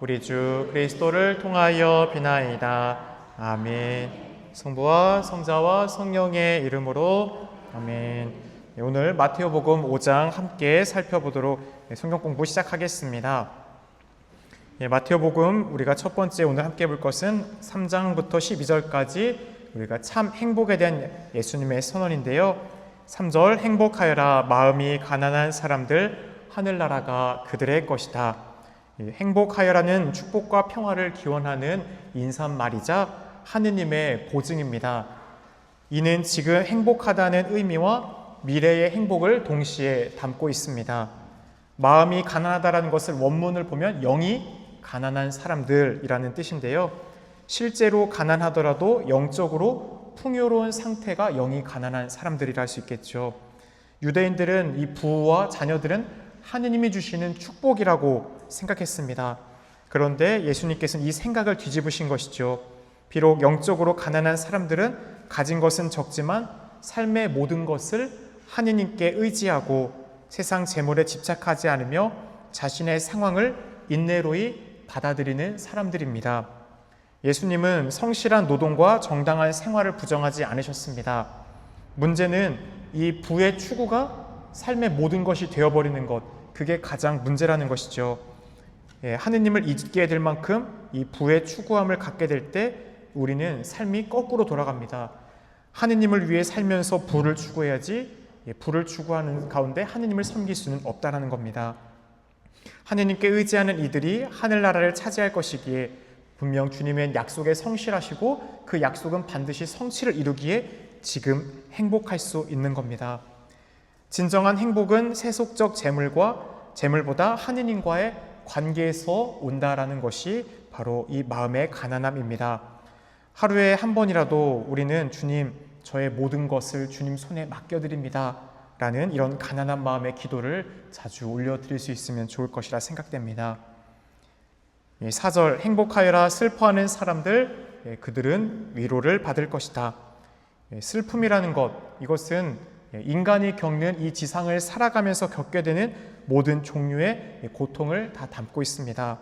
우리 주 그리스도를 통하여 비나이다. 아멘. 성부와 성자와 성령의 이름으로 아멘. 오늘 마태오복음 5장 함께 살펴보도록 성경 공부 시작하겠습니다. 마태오복음 우리가 첫 번째 오늘 함께 볼 것은 3장부터 12절까지 우리가 참 행복에 대한 예수님의 선언인데요. 3절 행복하여라 마음이 가난한 사람들 하늘나라가 그들의 것이다. 행복하여라는 축복과 평화를 기원하는 인사말이자 하느님의 보증입니다. 이는 지금 행복하다는 의미와 미래의 행복을 동시에 담고 있습니다. 마음이 가난하다라는 것을 원문을 보면 영이 가난한 사람들이라는 뜻인데요. 실제로 가난하더라도 영적으로 풍요로운 상태가 영이 가난한 사람들이라 할 수 있겠죠. 유대인들은 이 부와 자녀들은 하느님이 주시는 축복이라고 생각했습니다. 그런데 예수님께서는 이 생각을 뒤집으신 것이죠. 비록 영적으로 가난한 사람들은 가진 것은 적지만 삶의 모든 것을 하느님께 의지하고 세상 재물에 집착하지 않으며 자신의 상황을 인내로이 받아들이는 사람들입니다. 예수님은 성실한 노동과 정당한 생활을 부정하지 않으셨습니다. 문제는 이 부의 추구가 삶의 모든 것이 되어버리는 것, 그게 가장 문제라는 것이죠. 하느님을 잊게 될 만큼 이 부의 추구함을 갖게 될 때 우리는 삶이 거꾸로 돌아갑니다. 하느님을 위해 살면서 부를 추구해야지 부를 추구하는 가운데 하느님을 섬길 수는 없다라는 겁니다. 하느님께 의지하는 이들이 하늘나라를 차지할 것이기에 분명 주님의 약속에 성실하시고 그 약속은 반드시 성취를 이루기에 지금 행복할 수 있는 겁니다. 진정한 행복은 세속적 재물보다 하느님과의 관계에서 온다라는 것이 바로 이 마음의 가난함입니다. 하루에 한 번이라도 우리는 주님, 저의 모든 것을 주님 손에 맡겨드립니다 라는 이런 가난한 마음의 기도를 자주 올려드릴 수 있으면 좋을 것이라 생각됩니다. 4절 행복하여라 슬퍼하는 사람들 그들은 위로를 받을 것이다. 슬픔이라는 것, 이것은 인간이 겪는 이 지상을 살아가면서 겪게 되는 모든 종류의 고통을 다 담고 있습니다.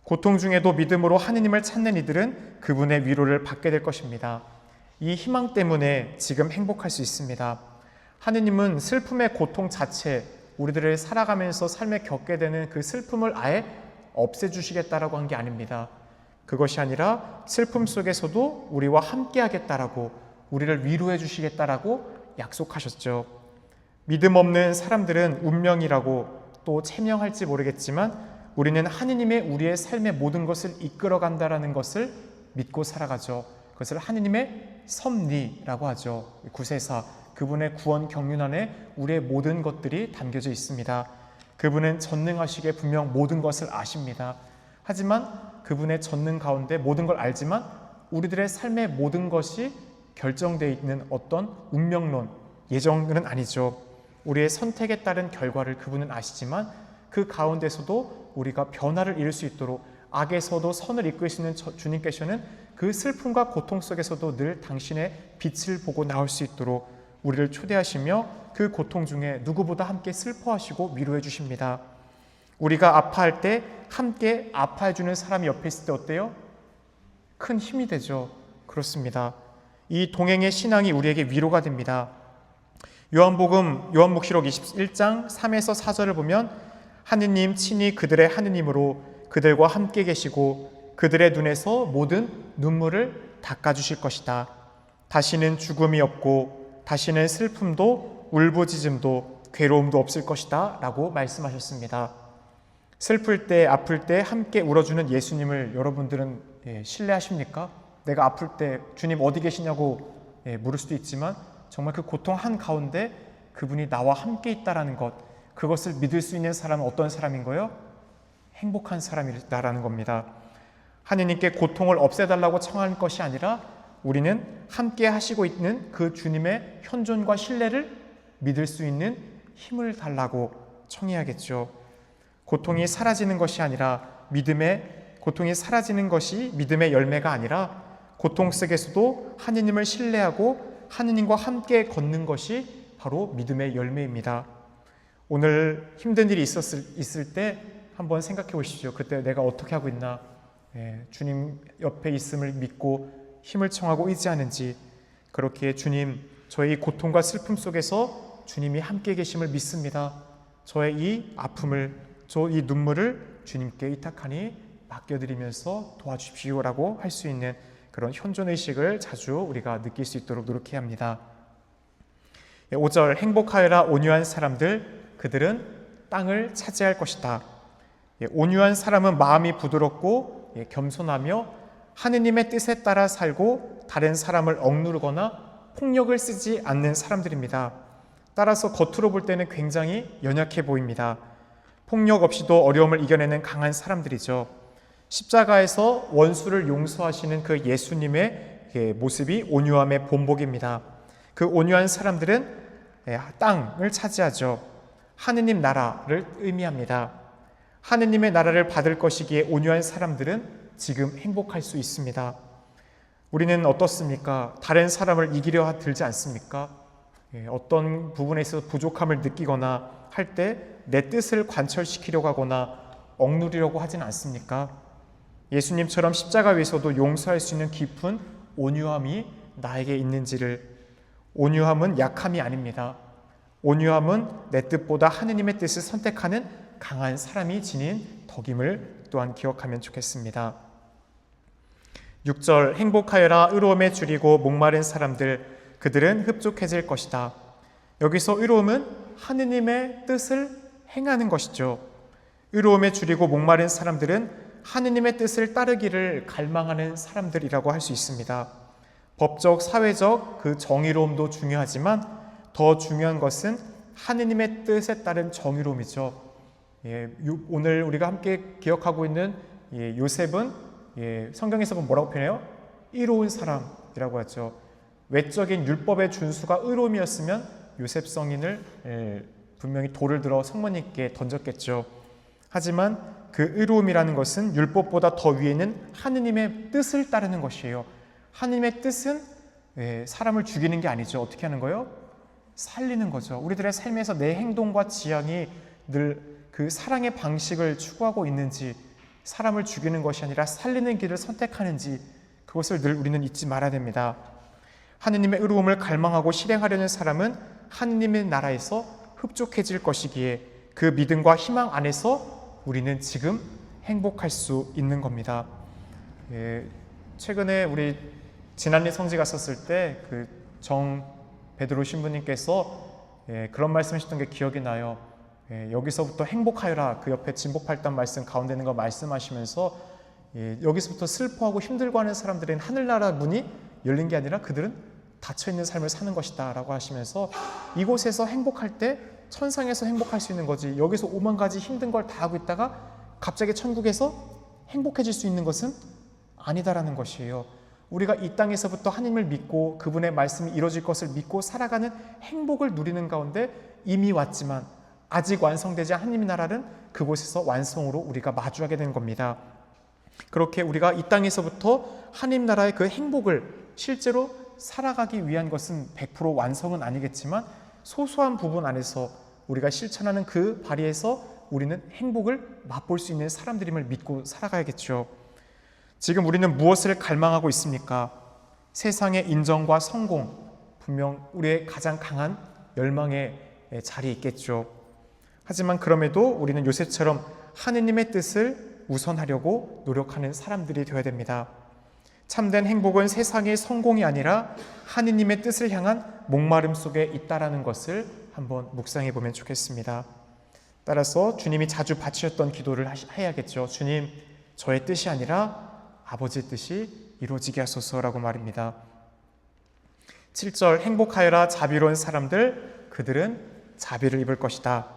고통 중에도 믿음으로 하느님을 찾는 이들은 그분의 위로를 받게 될 것입니다. 이 희망 때문에 지금 행복할 수 있습니다. 하느님은 슬픔의 고통 자체, 우리들을 살아가면서 삶에 겪게 되는 그 슬픔을 아예 없애주시겠다라고 한 게 아닙니다. 그것이 아니라 슬픔 속에서도 우리와 함께 하겠다라고, 우리를 위로해 주시겠다라고 약속하셨죠. 믿음 없는 사람들은 운명이라고 또 체명할지 모르겠지만 우리는 하느님의 우리의 삶의 모든 것을 이끌어간다라는 것을 믿고 살아가죠. 그것을 하느님의 섭리라고 하죠. 구세사, 그분의 구원 경륜 안에 우리의 모든 것들이 담겨져 있습니다. 그분은 전능하시기에 분명 모든 것을 아십니다. 하지만 그분의 전능 가운데 모든 걸 알지만 우리들의 삶의 모든 것이 결정되어 있는 어떤 운명론, 예정은 아니죠. 우리의 선택에 따른 결과를 그분은 아시지만 그 가운데서도 우리가 변화를 이룰 수 있도록 악에서도 선을 이끄시는 주님께서는 그 슬픔과 고통 속에서도 늘 당신의 빛을 보고 나올 수 있도록 우리를 초대하시며 그 고통 중에 누구보다 함께 슬퍼하시고 위로해 주십니다. 우리가 아파할 때 함께 아파해 주는 사람이 옆에 있을 때 어때요? 큰 힘이 되죠. 그렇습니다. 이 동행의 신앙이 우리에게 위로가 됩니다. 요한복음 묵시록 21장 3에서 4절을 보면 하느님 친히 그들의 하느님으로 그들과 함께 계시고 그들의 눈에서 모든 눈물을 닦아주실 것이다. 다시는 죽음이 없고 다시는 슬픔도 울부짖음도 괴로움도 없을 것이다 라고 말씀하셨습니다. 슬플 때 아플 때 함께 울어주는 예수님을 여러분들은 신뢰하십니까? 내가 아플 때 주님 어디 계시냐고 물을 수도 있지만 정말 그 고통 한가운데 그분이 나와 함께 있다라는 것, 그것을 믿을 수 있는 사람은 어떤 사람인 거예요? 행복한 사람이다라는 겁니다. 하느님께 고통을 없애달라고 청하는 것이 아니라 우리는 함께 하시고 있는 그 주님의 현존과 신뢰를 믿을 수 있는 힘을 달라고 청해야겠죠. 고통이 사라지는 것이 아니라 고통이 사라지는 것이 믿음의 열매가 아니라 고통 속에서도 하느님을 신뢰하고 하느님과 함께 걷는 것이 바로 믿음의 열매입니다. 오늘 힘든 일이 있을 때 한번 생각해 보십시오. 그때 내가 어떻게 하고 있나? 주님 옆에 있음을 믿고 힘을 청하고 의지하는지, 그렇게 주님, 저의 고통과 슬픔 속에서 주님이 함께 계심을 믿습니다. 저의 이 아픔을, 이 눈물을 주님께 의탁하니 맡겨드리면서 도와주십시오라고 할 수 있는 그런 현존의식을 자주 우리가 느낄 수 있도록 노력해야 합니다. 5절, 행복하여라 온유한 사람들, 그들은 땅을 차지할 것이다. 온유한 사람은 마음이 부드럽고 겸손하며 하느님의 뜻에 따라 살고 다른 사람을 억누르거나 폭력을 쓰지 않는 사람들입니다. 따라서 겉으로 볼 때는 굉장히 연약해 보입니다. 폭력 없이도 어려움을 이겨내는 강한 사람들이죠. 십자가에서 원수를 용서하시는 그 예수님의 모습이 온유함의 본보기입니다. 그 온유한 사람들은 땅을 차지하죠. 하느님 나라를 의미합니다. 하느님의 나라를 받을 것이기에 온유한 사람들은 지금 행복할 수 있습니다. 우리는 어떻습니까? 다른 사람을 이기려 들지 않습니까? 어떤 부분에 있어서 부족함을 느끼거나 할 때 내 뜻을 관철시키려고 하거나 억누르려고 하진 않습니까? 예수님처럼 십자가 위에서도 용서할 수 있는 깊은 온유함이 나에게 있는지를, 온유함은 약함이 아닙니다. 온유함은 내 뜻보다 하느님의 뜻을 선택하는 강한 사람이 지닌 덕임을 또한 기억하면 좋겠습니다. 6절, 행복하여라 의로움에 줄이고 목마른 사람들, 그들은 흡족해질 것이다. 여기서 의로움은 하느님의 뜻을 행하는 것이죠. 의로움에 줄이고 목마른 사람들은 하느님의 뜻을 따르기를 갈망하는 사람들이라고 할 수 있습니다. 법적, 사회적 그 정의로움도 중요하지만 더 중요한 것은 하느님의 뜻에 따른 정의로움이죠. 오늘 우리가 함께 기억하고 있는 요셉은 성경에서 보면 뭐라고 표현해요? 의로운 사람이라고 하죠. 외적인 율법의 준수가 의로움이었으면 요셉 성인을 분명히 돌을 들어 성모님께 던졌겠죠. 하지만 그 의로움이라는 것은 율법보다 더 위에 있는 하느님의 뜻을 따르는 것이에요. 하느님의 뜻은 사람을 죽이는 게 아니죠. 어떻게 하는 거예요? 살리는 거죠. 우리들의 삶에서 내 행동과 지향이 늘 그 사랑의 방식을 추구하고 있는지, 사람을 죽이는 것이 아니라 살리는 길을 선택하는지, 그것을 늘 우리는 잊지 말아야 됩니다. 하느님의 의로움을 갈망하고 실행하려는 사람은 하느님의 나라에서 흡족해질 것이기에 그 믿음과 희망 안에서 우리는 지금 행복할 수 있는 겁니다. 최근에 우리 지난해 성지 갔었을 때 그 정 베드로 신부님께서 그런 말씀하셨던 게 기억이 나요. 여기서부터 행복하여라, 그 옆에 진보팔단 말씀 가운데 있는 거 말씀하시면서 여기서부터 슬퍼하고 힘들고 하는 사람들은 하늘나라 문이 열린 게 아니라 그들은 닫혀있는 삶을 사는 것이다 라고 하시면서, 이곳에서 행복할 때 천상에서 행복할 수 있는 거지, 여기서 오만 가지 힘든 걸 다 하고 있다가 갑자기 천국에서 행복해질 수 있는 것은 아니다라는 것이에요. 우리가 이 땅에서부터 하나님을 믿고 그분의 말씀이 이루어질 것을 믿고 살아가는 행복을 누리는 가운데 이미 왔지만 아직 완성되지 않은 하나님의 나라는 그곳에서 완성으로 우리가 마주하게 되는 겁니다. 그렇게 우리가 이 땅에서부터 하나님 나라의 그 행복을 실제로 살아가기 위한 것은 100% 완성은 아니겠지만 소소한 부분 안에서 우리가 실천하는 그 발휘에서 우리는 행복을 맛볼 수 있는 사람들임을 믿고 살아가야겠죠. 지금 우리는 무엇을 갈망하고 있습니까? 세상의 인정과 성공, 분명 우리의 가장 강한 열망의 자리에 있겠죠. 하지만 그럼에도 우리는 요셉처럼 하느님의 뜻을 우선하려고 노력하는 사람들이 되어야 됩니다. 참된 행복은 세상의 성공이 아니라 하느님의 뜻을 향한 목마름 속에 있다라는 것을 한번 묵상해 보면 좋겠습니다. 따라서 주님이 자주 바치셨던 기도를 해야겠죠. 주님, 저의 뜻이 아니라 아버지의 뜻이 이루어지게 하소서라고 말입니다. 7절, 행복하여라 자비로운 사람들, 그들은 자비를 입을 것이다.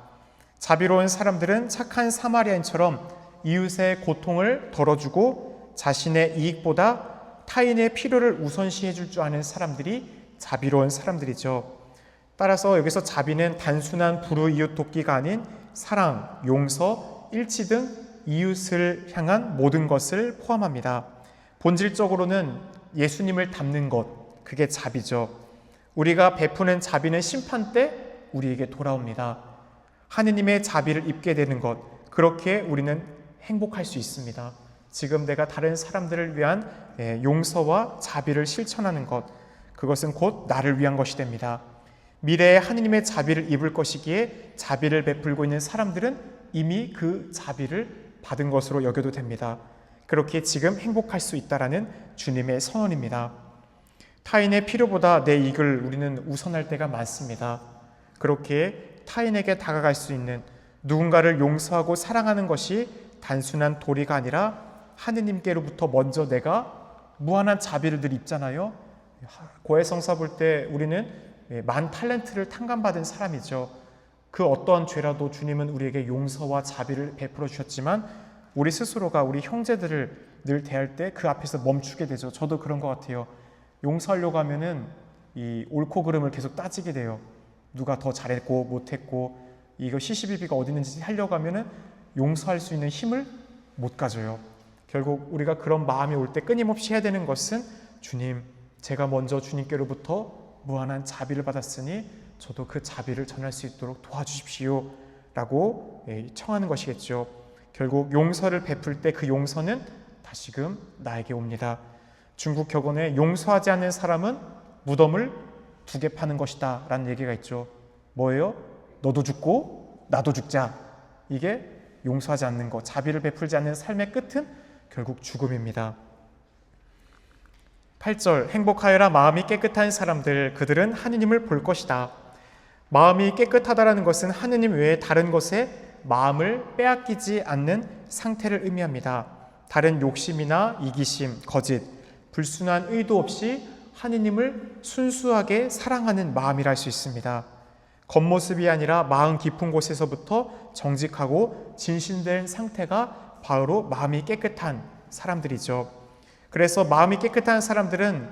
자비로운 사람들은 착한 사마리아인처럼 이웃의 고통을 덜어주고 자신의 이익보다 타인의 필요를 우선시해 줄 줄 아는 사람들이 자비로운 사람들이죠. 따라서 여기서 자비는 단순한 불우이웃 돕기가 아닌 사랑, 용서, 일치 등 이웃을 향한 모든 것을 포함합니다. 본질적으로는 예수님을 닮는 것, 그게 자비죠. 우리가 베푸는 자비는 심판 때 우리에게 돌아옵니다. 하느님의 자비를 입게 되는 것, 그렇게 우리는 행복할 수 있습니다. 지금 내가 다른 사람들을 위한 용서와 자비를 실천하는 것, 그것은 곧 나를 위한 것이 됩니다. 미래에 하느님의 자비를 입을 것이기에 자비를 베풀고 있는 사람들은 이미 그 자비를 받은 것으로 여겨도 됩니다. 그렇게 지금 행복할 수 있다라는 주님의 선언입니다. 타인의 필요보다 내 이익을 우리는 우선할 때가 많습니다. 그렇게 타인에게 다가갈 수 있는, 누군가를 용서하고 사랑하는 것이 단순한 도리가 아니라 하느님께로부터 먼저 내가 무한한 자비를 늘 입잖아요. 고해성사 볼 때 우리는 만 탈렌트를 탕감받은 사람이죠. 그 어떠한 죄라도 주님은 우리에게 용서와 자비를 베풀어 주셨지만 우리 스스로가 우리 형제들을 늘 대할 때 그 앞에서 멈추게 되죠. 저도 그런 것 같아요. 용서하려고 하면은 이 옳고 그름을 계속 따지게 돼요. 누가 더 잘했고 못했고, 이거 시시비비가 어디 있는지 하려고 하면은 용서할 수 있는 힘을 못 가져요. 결국 우리가 그런 마음이 올 때 끊임없이 해야 되는 것은, 주님, 제가 먼저 주님께로부터 무한한 자비를 받았으니 저도 그 자비를 전할 수 있도록 도와주십시오 라고 청하는 것이겠죠. 결국 용서를 베풀 때 그 용서는 다시금 나에게 옵니다. 중국 격언에 용서하지 않는 사람은 무덤을 2개 파는 것이다 라는 얘기가 있죠. 뭐예요? 너도 죽고 나도 죽자. 이게 용서하지 않는 것, 자비를 베풀지 않는 삶의 끝은 결국 죽음입니다. 8절, 행복하여라 마음이 깨끗한 사람들, 그들은 하느님을 볼 것이다. 마음이 깨끗하다라는 것은 하느님 외에 다른 것에 마음을 빼앗기지 않는 상태를 의미합니다. 다른 욕심이나 이기심, 거짓, 불순한 의도 없이 하느님을 순수하게 사랑하는 마음이라 할 수 있습니다. 겉모습이 아니라 마음 깊은 곳에서부터 정직하고 진실된 상태가 바로 마음이 깨끗한 사람들이죠. 그래서 마음이 깨끗한 사람들은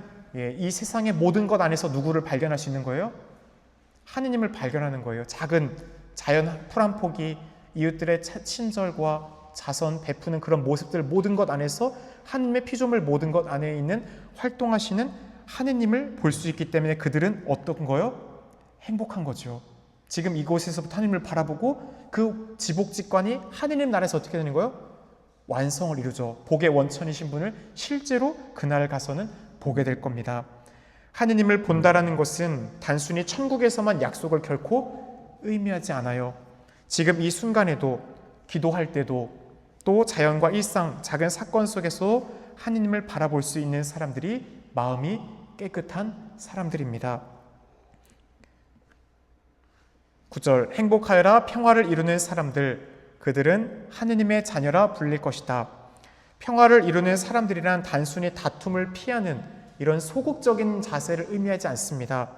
이 세상의 모든 것 안에서 누구를 발견할 수 있는 거예요? 하느님을 발견하는 거예요. 작은 자연 풀 한 포기, 이웃들의 친절과 자선 베푸는 그런 모습들, 모든 것 안에서 하느님의 피조물 모든 것 안에 있는 활동하시는 하느님을 볼 수 있기 때문에 그들은 어떤 거요? 행복한 거죠. 지금 이곳에서부터 하느님을 바라보고 그 지복직관이 하느님 나라에서 어떻게 되는 거예요? 완성을 이루죠. 복의 원천이신 분을 실제로 그날 가서는 보게 될 겁니다. 하느님을 본다라는 것은 단순히 천국에서만 약속을 결코 의미하지 않아요. 지금 이 순간에도, 기도할 때도, 또 자연과 일상, 작은 사건 속에서 하느님을 바라볼 수 있는 사람들이 마음이 깨끗한 사람들입니다. 9절, 행복하여라 평화를 이루는 사람들, 그들은 하느님의 자녀라 불릴 것이다. 평화를 이루는 사람들이란 단순히 다툼을 피하는 이런 소극적인 자세를 의미하지 않습니다.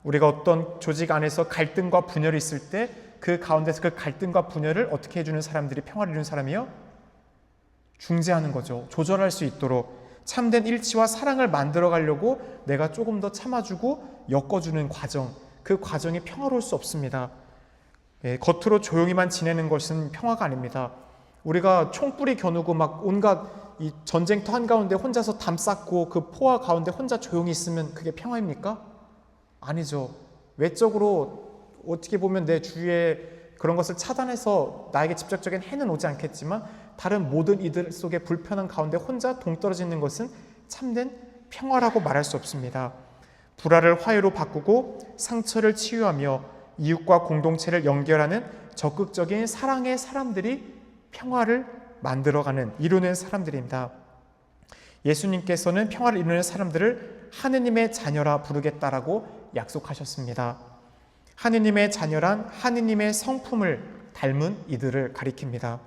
우리가 어떤 조직 안에서 갈등과 분열이 있을 때 그 가운데서 그 갈등과 분열을 어떻게 해주는 사람들이 평화를 이루는 사람이요? 중재하는 거죠. 조절할 수 있도록 참된 일치와 사랑을 만들어 가려고 내가 조금 더 참아주고 엮어주는 과정, 그 과정이 평화로울 수 없습니다. 겉으로 조용히만 지내는 것은 평화가 아닙니다. 우리가 총뿌리 겨누고 막 온갖 이 전쟁터 한가운데 혼자서 담 쌓고 그 포화 가운데 혼자 조용히 있으면 그게 평화입니까? 아니죠. 외적으로 어떻게 보면 내 주위에 그런 것을 차단해서 나에게 직접적인 해는 오지 않겠지만 다른 모든 이들 속에 불편한 가운데 혼자 동떨어져 있는 것은 참된 평화라고 말할 수 없습니다. 불화를 화해로 바꾸고 상처를 치유하며 이웃과 공동체를 연결하는 적극적인 사랑의 사람들이 평화를 만들어가는, 이루는 사람들입니다. 예수님께서는 평화를 이루는 사람들을 하느님의 자녀라 부르겠다라고 약속하셨습니다. 하느님의 자녀란 하느님의 성품을 닮은 이들을 가리킵니다.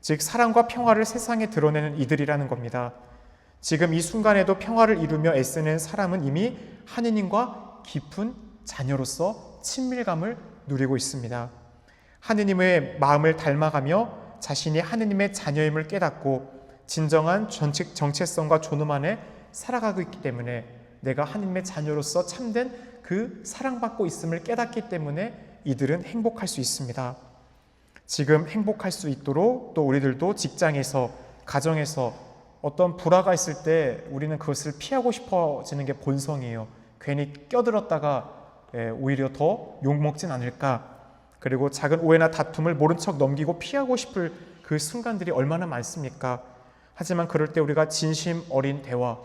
즉 사랑과 평화를 세상에 드러내는 이들이라는 겁니다. 지금 이 순간에도 평화를 이루며 애쓰는 사람은 이미 하느님과 깊은 자녀로서 친밀감을 누리고 있습니다. 하느님의 마음을 닮아가며 자신이 하느님의 자녀임을 깨닫고 진정한 정체성과 존엄 안에 살아가고 있기 때문에 내가 하느님의 자녀로서 참된 그 사랑받고 있음을 깨닫기 때문에 이들은 행복할 수 있습니다. 지금 행복할 수 있도록 또 우리들도 직장에서, 가정에서 어떤 불화가 있을 때 우리는 그것을 피하고 싶어지는 게 본성이에요. 괜히 껴들었다가 오히려 더 욕먹진 않을까. 그리고 작은 오해나 다툼을 모른 척 넘기고 피하고 싶을 그 순간들이 얼마나 많습니까? 하지만 그럴 때 우리가 진심 어린 대화,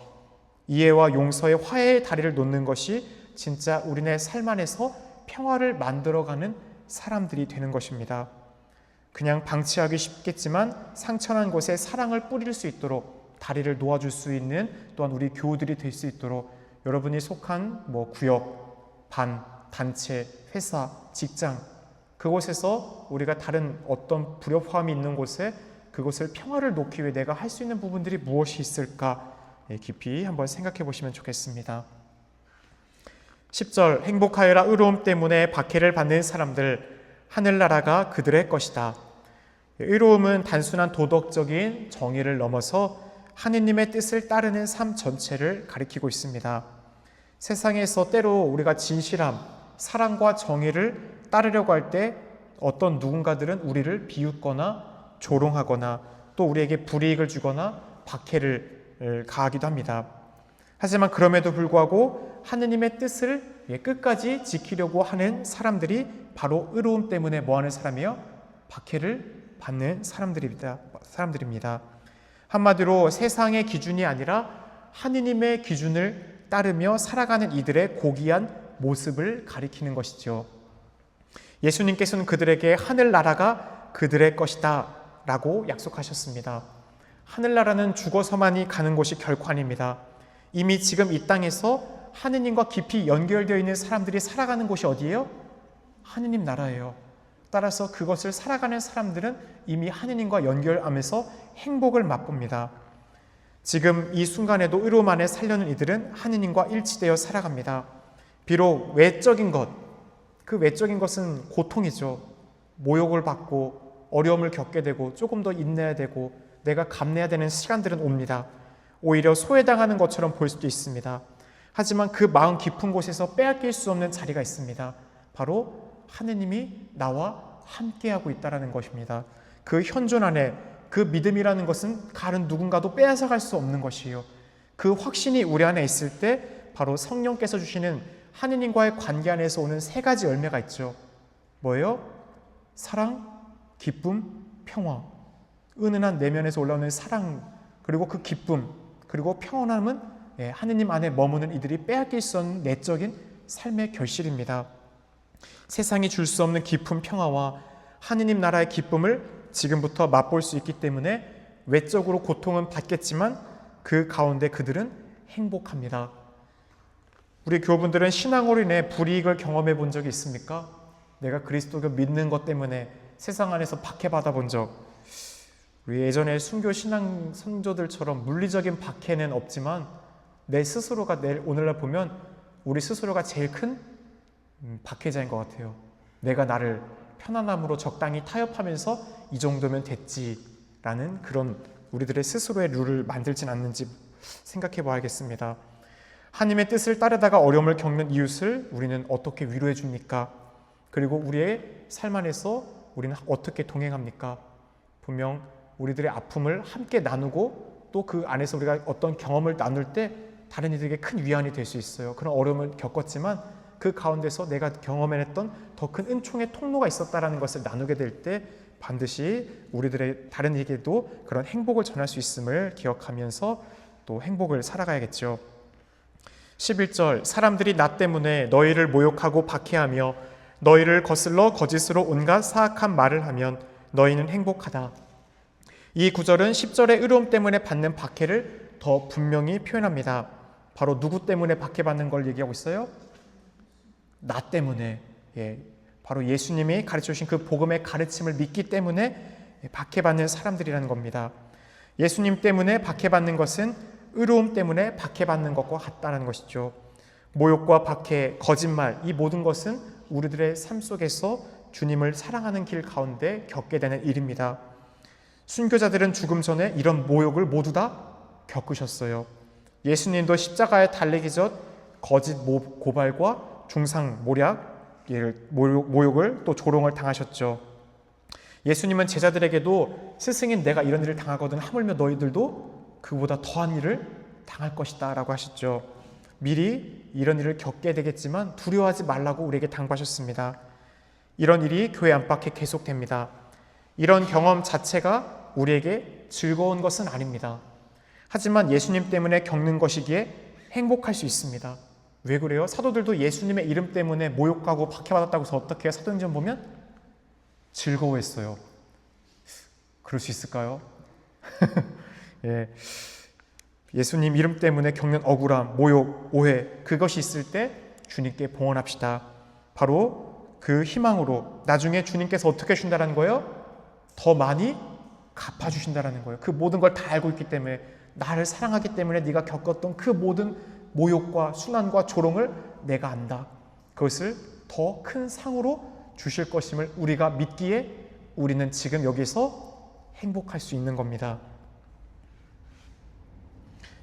이해와 용서의 화해의 다리를 놓는 것이 진짜 우리네 삶 안에서 평화를 만들어가는 사람들이 되는 것입니다. 그냥 방치하기 쉽겠지만 상처난 곳에 사랑을 뿌릴 수 있도록 다리를 놓아줄 수 있는 또한 우리 교우들이 될 수 있도록 여러분이 속한 구역, 반, 단체, 회사, 직장 그곳에서 우리가 다른 어떤 불협화음이 있는 곳에 그곳을 평화를 놓기 위해 내가 할 수 있는 부분들이 무엇이 있을까 깊이 한번 생각해 보시면 좋겠습니다. 10절 행복하여라 의로움 때문에 박해를 받는 사람들 하늘나라가 그들의 것이다. 의로움은 단순한 도덕적인 정의를 넘어서 하느님의 뜻을 따르는 삶 전체를 가리키고 있습니다. 세상에서 때로 우리가 진실함, 사랑과 정의를 따르려고 할 때 어떤 누군가들은 우리를 비웃거나 조롱하거나 또 우리에게 불이익을 주거나 박해를 가하기도 합니다. 하지만 그럼에도 불구하고 하느님의 뜻을 끝까지 지키려고 하는 사람들이 바로 의로움 때문에 뭐하는 사람이요? 박해를 받는 사람들입니다. 한마디로 세상의 기준이 아니라 하느님의 기준을 따르며 살아가는 이들의 고귀한 모습을 가리키는 것이죠. 예수님께서는 그들에게 하늘나라가 그들의 것이다 라고 약속하셨습니다. 하늘나라는 죽어서만이 가는 곳이 결코 아닙니다. 이미 지금 이 땅에서 하느님과 깊이 연결되어 있는 사람들이 살아가는 곳이 어디예요? 하느님 나라예요. 따라서 그것을 살아가는 사람들은 이미 하느님과 연결하면서 행복을 맛봅니다. 지금 이 순간에도 의로움 안에 살려는 이들은 하느님과 일치되어 살아갑니다. 비록 외적인 것, 그 외적인 것은 고통이죠. 모욕을 받고 어려움을 겪게 되고 조금 더 인내해야 되고 내가 감내해야 되는 시간들은 옵니다. 오히려 소외당하는 것처럼 보일 수도 있습니다. 하지만 그 마음 깊은 곳에서 빼앗길 수 없는 자리가 있습니다. 바로 하느님이 나와 함께하고 있다는 것입니다. 그 현존 안에 그 믿음이라는 것은 다른 누군가도 빼앗아갈 수 없는 것이에요. 그 확신이 우리 안에 있을 때 바로 성령께서 주시는 하느님과의 관계 안에서 오는 세 가지 열매가 있죠. 뭐예요? 사랑, 기쁨, 평화. 은은한 내면에서 올라오는 사랑, 그리고 그 기쁨, 그리고 평온함은 하느님 안에 머무는 이들이 빼앗길 수 없는 내적인 삶의 결실입니다. 세상이 줄 수 없는 깊은 평화와 하느님 나라의 기쁨을 지금부터 맛볼 수 있기 때문에 외적으로 고통은 받겠지만 그 가운데 그들은 행복합니다. 우리 교우분들은 신앙으로 인해 불이익을 경험해 본 적이 있습니까? 내가 그리스도를 믿는 것 때문에 세상 안에서 박해받아 본 적, 우리 예전에 순교 신앙 선조들처럼 물리적인 박해는 없지만 내 스스로가 오늘날 보면 우리 스스로가 제일 큰 박해자인 것 같아요. 내가 나를 편안함으로 적당히 타협하면서 이 정도면 됐지라는 그런 우리들의 스스로의 룰을 만들진 않는지 생각해 봐야겠습니다. 하나님의 뜻을 따르다가 어려움을 겪는 이웃을 우리는 어떻게 위로해 줍니까? 그리고 우리의 삶 안에서 우리는 어떻게 동행합니까? 분명 우리들의 아픔을 함께 나누고 또 그 안에서 우리가 어떤 경험을 나눌 때 다른 이들에게 큰 위안이 될 수 있어요. 그런 어려움을 겪었지만 그 가운데서 내가 경험해냈던 더 큰 은총의 통로가 있었다는 것을 나누게 될 때 반드시 우리들의 다른 이에게도 그런 행복을 전할 수 있음을 기억하면서 또 행복을 살아가야겠죠. 11절 사람들이 나 때문에 너희를 모욕하고 박해하며 너희를 거슬러 거짓으로 온갖 사악한 말을 하면 너희는 행복하다. 이 구절은 10절의 의로움 때문에 받는 박해를 더 분명히 표현합니다. 바로 누구 때문에 박해받는 걸 얘기하고 있어요? 나 때문에. 바로 예수님이 가르쳐주신 그 복음의 가르침을 믿기 때문에 박해받는 사람들이라는 겁니다. 예수님 때문에 박해받는 것은 의로움 때문에 박해받는 것과 같다는 것이죠. 모욕과 박해, 거짓말, 이 모든 것은 우리들의 삶 속에서 주님을 사랑하는 길 가운데 겪게 되는 일입니다. 순교자들은 죽음 전에 이런 모욕을 모두 다 겪으셨어요. 예수님도 십자가에 달리기 전 거짓 고발과 중상 모욕을 또 조롱을 당하셨죠. 예수님은 제자들에게도 스승인 내가 이런 일을 당하거든 하물며 너희들도 그보다 더한 일을 당할 것이다 라고 하셨죠. 미리 이런 일을 겪게 되겠지만 두려워하지 말라고 우리에게 당부하셨습니다. 이런 일이 교회 안팎에 계속됩니다. 이런 경험 자체가 우리에게 즐거운 것은 아닙니다. 하지만 예수님 때문에 겪는 것이기에 행복할 수 있습니다. 왜 그래요? 사도들도 예수님의 이름 때문에 모욕하고 박해받았다고 해서 어떻게 해요? 사도행전 보면 즐거워했어요. 그럴 수 있을까요? 예. 예수님 이름 때문에 겪는 억울함, 모욕, 오해, 그것이 있을 때 주님께 봉헌합시다. 바로 그 희망으로 나중에 주님께서 어떻게 해준다는 거예요? 더 많이 갚아주신다는 거예요. 그 모든 걸 다 알고 있기 때문에, 나를 사랑하기 때문에 네가 겪었던 그 모든 모욕과 순환과 조롱을 내가 안다. 그것을 더 큰 상으로 주실 것임을 우리가 믿기에 우리는 지금 여기서 행복할 수 있는 겁니다.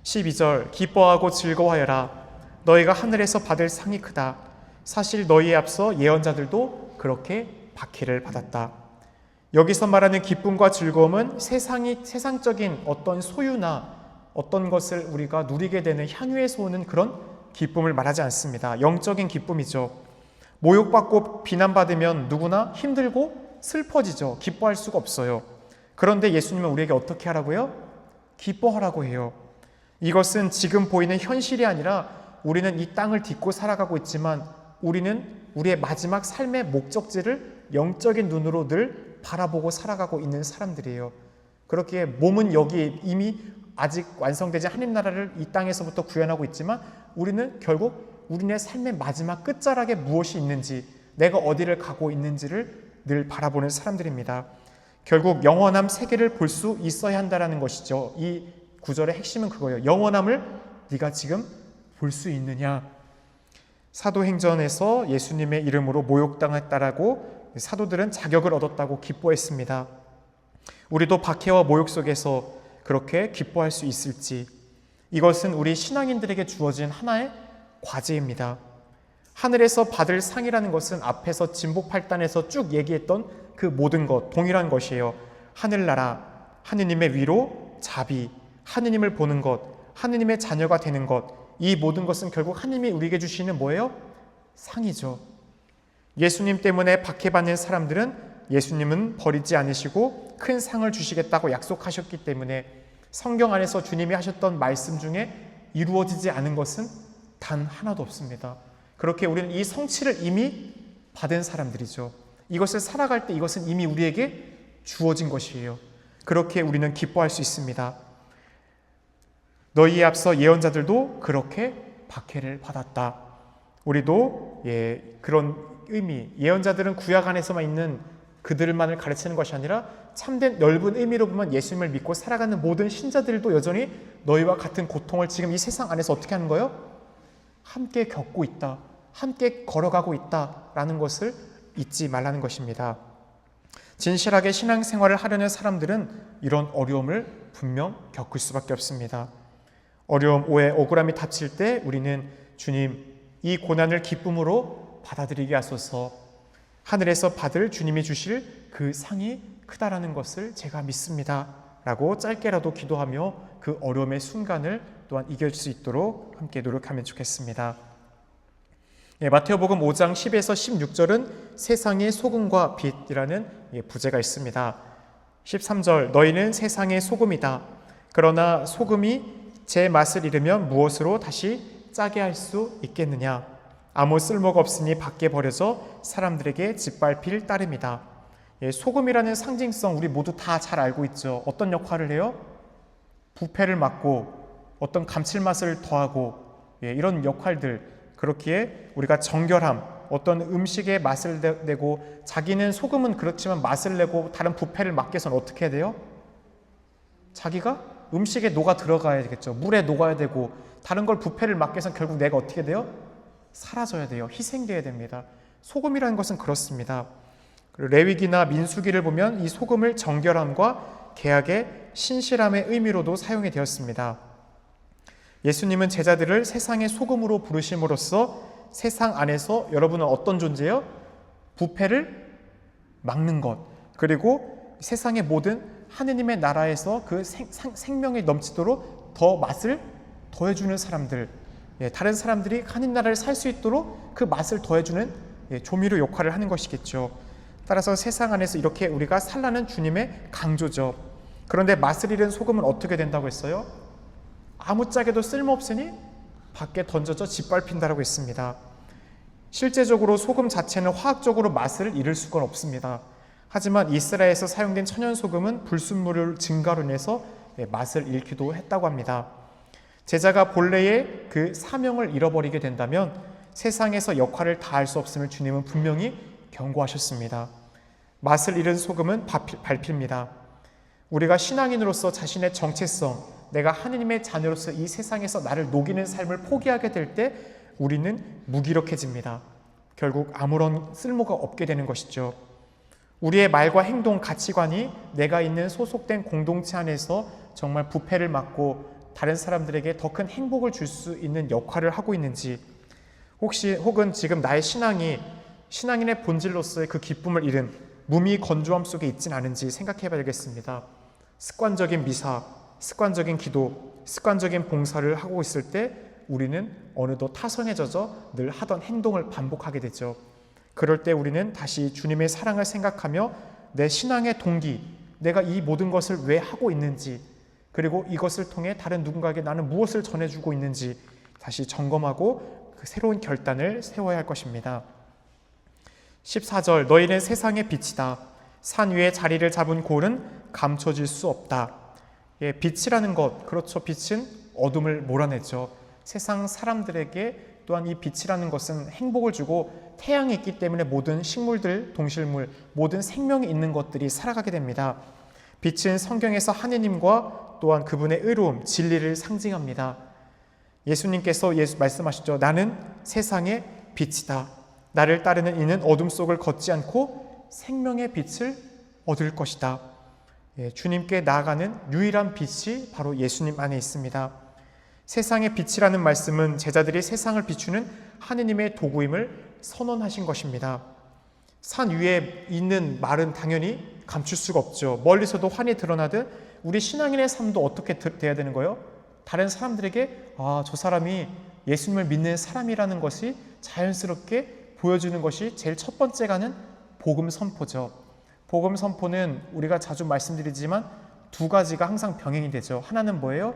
12절 기뻐하고 즐거워하여라. 너희가 하늘에서 받을 상이 크다. 사실 너희에 앞서 예언자들도 그렇게 박해를 받았다. 여기서 말하는 기쁨과 즐거움은 세상적인 어떤 소유나 어떤 것을 우리가 누리게 되는 향유에서 오는 그런 기쁨을 말하지 않습니다. 영적인 기쁨이죠. 모욕받고 비난받으면 누구나 힘들고 슬퍼지죠. 기뻐할 수가 없어요. 그런데 예수님은 우리에게 어떻게 하라고요? 기뻐하라고 해요. 이것은 지금 보이는 현실이 아니라 우리는 이 땅을 딛고 살아가고 있지만 우리는 우리의 마지막 삶의 목적지를 영적인 눈으로 늘 바라보고 살아가고 있는 사람들이에요. 그렇기에 몸은 여기 이미 아직 완성되지 하나님 나라를 이 땅에서부터 구현하고 있지만 우리는 결국 우리의 삶의 마지막 끝자락에 무엇이 있는지, 내가 어디를 가고 있는지를 늘 바라보는 사람들입니다. 결국 영원한 세계를 볼 수 있어야 한다는 것이죠. 이 구절의 핵심은 그거예요. 영원함을 네가 지금 볼 수 있느냐. 사도행전에서 예수님의 이름으로 모욕당했다라고 사도들은 자격을 얻었다고 기뻐했습니다. 우리도 박해와 모욕 속에서 그렇게 기뻐할 수 있을지, 이것은 우리 신앙인들에게 주어진 하나의 과제입니다. 하늘에서 받을 상이라는 것은 앞에서 진보 8단에서 쭉 얘기했던 그 모든 것, 동일한 것이에요. 하늘나라, 하느님의 위로, 자비, 하느님을 보는 것, 하느님의 자녀가 되는 것, 이 모든 것은 결국 하느님이 우리에게 주시는 뭐예요? 상이죠. 예수님 때문에 박해받는 사람들은 예수님은 버리지 않으시고 큰 상을 주시겠다고 약속하셨기 때문에 성경 안에서 주님이 하셨던 말씀 중에 이루어지지 않은 것은 단 하나도 없습니다. 그렇게 우리는 이 성취를 이미 받은 사람들이죠. 이것을 살아갈 때 이것은 이미 우리에게 주어진 것이에요. 그렇게 우리는 기뻐할 수 있습니다. 너희에 앞서 예언자들도 그렇게 박해를 받았다. 우리도 그런 의미, 예언자들은 구약 안에서만 있는 그들만을 가르치는 것이 아니라 참된 넓은 의미로 보면 예수님을 믿고 살아가는 모든 신자들도 여전히 너희와 같은 고통을 지금 이 세상 안에서 어떻게 하는 거예요? 함께 겪고 있다, 함께 걸어가고 있다라는 것을 잊지 말라는 것입니다. 진실하게 신앙생활을 하려는 사람들은 이런 어려움을 분명 겪을 수밖에 없습니다. 어려움, 오해, 억울함이 닥칠 때 우리는 주님, 이 고난을 기쁨으로 받아들이게 하소서. 하늘에서 받을 주님이 주실 그 상이 크다라는 것을 제가 믿습니다 라고 짧게라도 기도하며 그 어려움의 순간을 또한 이길 수 있도록 함께 노력하면 좋겠습니다. 마태복음 5장 10에서 16절은 세상의 소금과 빛이라는 부제가 있습니다. 13절 너희는 세상의 소금이다. 그러나 소금이 제 맛을 잃으면 무엇으로 다시 짜게 할 수 있겠느냐. 아무 쓸모가 없으니 밖에 버려져 사람들에게 짓밟힐 따름이다. 소금이라는 상징성 우리 모두 다 잘 알고 있죠. 어떤 역할을 해요? 부패를 막고 어떤 감칠맛을 더하고 이런 역할들. 그렇기에 우리가 정결함, 어떤 음식의 맛을 내고 자기는 소금은 그렇지만 맛을 내고 다른 부패를 막기 위해서는 어떻게 해야 돼요? 자기가 음식에 녹아 들어가야 되겠죠. 물에 녹아야 되고 다른 걸 부패를 막기 위해서는 결국 내가 어떻게 돼요? 사라져야 돼요. 희생돼야 됩니다. 소금이라는 것은 그렇습니다. 레위기나 민수기를 보면 이 소금을 정결함과 계약의 신실함의 의미로도 사용이 되었습니다. 예수님은 제자들을 세상의 소금으로 부르심으로써 세상 안에서 여러분은 어떤 존재예요? 부패를 막는 것, 그리고 세상의 모든 하느님의 나라에서 그 생명이 넘치도록 더 맛을 더해주는 사람들, 다른 사람들이 하느님 나라를 살 수 있도록 그 맛을 더해주는 조미료 역할을 하는 것이겠죠. 따라서 세상 안에서 이렇게 우리가 살라는 주님의 강조죠. 그런데 맛을 잃은 소금은 어떻게 된다고 했어요? 아무짝에도 쓸모없으니 밖에 던져져 짓밟힌다라고 했습니다. 실제적으로 소금 자체는 화학적으로 맛을 잃을 수가 없습니다. 하지만 이스라엘에서 사용된 천연소금은 불순물 증가로 인해서 맛을 잃기도 했다고 합니다. 제자가 본래의 그 사명을 잃어버리게 된다면 세상에서 역할을 다할 수 없음을 주님은 분명히 경고하셨습니다. 맛을 잃은 소금은 밟힙니다. 우리가 신앙인으로서 자신의 정체성, 내가 하느님의 자녀로서 이 세상에서 나를 녹이는 삶을 포기하게 될 때 우리는 무기력해집니다. 결국 아무런 쓸모가 없게 되는 것이죠. 우리의 말과 행동, 가치관이 내가 있는 소속된 공동체 안에서 정말 부패를 막고 다른 사람들에게 더 큰 행복을 줄 수 있는 역할을 하고 있는지, 혹은 지금 나의 신앙이 신앙인의 본질로서의 그 기쁨을 잃은 무미건조함 속에 있진 않은지 생각해 봐야겠습니다. 습관적인 미사, 습관적인 기도, 습관적인 봉사를 하고 있을 때 우리는 어느덧 타성에 젖어 늘 하던 행동을 반복하게 되죠. 그럴 때 우리는 다시 주님의 사랑을 생각하며 내 신앙의 동기, 내가 이 모든 것을 왜 하고 있는지, 그리고 이것을 통해 다른 누군가에게 나는 무엇을 전해주고 있는지 다시 점검하고 그 새로운 결단을 세워야 할 것입니다. 14절, 너희는 세상의 빛이다. 산 위에 자리를 잡은 골은 감춰질 수 없다. 빛이라는 것, 그렇죠. 빛은 어둠을 몰아내죠. 세상 사람들에게 또한 이 빛이라는 것은 행복을 주고 태양이 있기 때문에 모든 식물들, 동식물, 모든 생명이 있는 것들이 살아가게 됩니다. 빛은 성경에서 하느님과 또한 그분의 의로움, 진리를 상징합니다. 예수님께서 말씀하셨죠. 나는 세상의 빛이다. 나를 따르는 이는 어둠 속을 걷지 않고 생명의 빛을 얻을 것이다. 주님께 나아가는 유일한 빛이 바로 예수님 안에 있습니다. 세상의 빛이라는 말씀은 제자들이 세상을 비추는 하느님의 도구임을 선언하신 것입니다. 산 위에 있는 말은 당연히 감출 수가 없죠. 멀리서도 환히 드러나듯 우리 신앙인의 삶도 어떻게 돼야 되는 거예요? 다른 사람들에게 저 사람이 예수님을 믿는 사람이라는 것이 자연스럽게 보여주는 것이 제일 첫 번째가는 복음 선포죠. 복음 선포는 우리가 자주 말씀드리지만 두 가지가 항상 병행이 되죠. 하나는 뭐예요?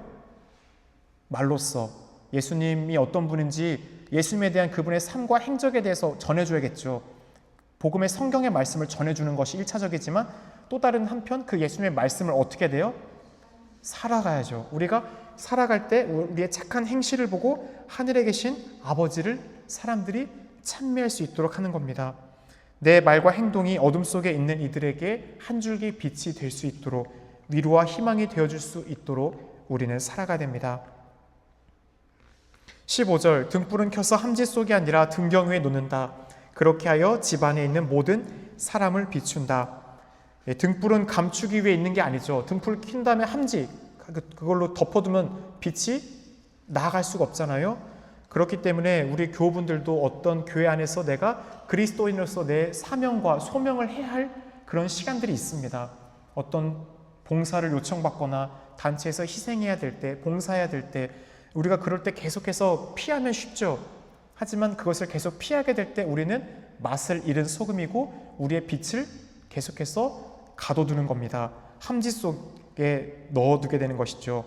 말로써 예수님이 어떤 분인지 예수님에 대한 그분의 삶과 행적에 대해서 전해줘야겠죠. 복음의 성경의 말씀을 전해주는 것이 1차적이지만 또 다른 한편 그 예수님의 말씀을 어떻게 돼요? 살아가야죠. 우리가 살아갈 때 우리의 착한 행실을 보고 하늘에 계신 아버지를 사람들이 찬미할 수 있도록 하는 겁니다. 내 말과 행동이 어둠 속에 있는 이들에게 한 줄기 빛이 될 수 있도록, 위로와 희망이 되어줄 수 있도록 우리는 살아가야 됩니다. 15절, 등불은 켜서 함지 속이 아니라 등경 위에 놓는다. 그렇게 하여 집안에 있는 모든 사람을 비춘다. 등불은 감추기 위해 있는 게 아니죠. 등불을 킨 다음에 함지, 그걸로 덮어두면 빛이 나아갈 수가 없잖아요. 그렇기 때문에 우리 교우분들도 어떤 교회 안에서 내가 그리스도인으로서 내 사명과 소명을 해야 할 그런 시간들이 있습니다. 어떤 봉사를 요청받거나 단체에서 희생해야 될 때, 봉사해야 될 때, 우리가 그럴 때 계속해서 피하면 쉽죠. 하지만 그것을 계속 피하게 될 때 우리는 맛을 잃은 소금이고 우리의 빛을 계속해서 가둬두는 겁니다. 함지 속에 넣어두게 되는 것이죠.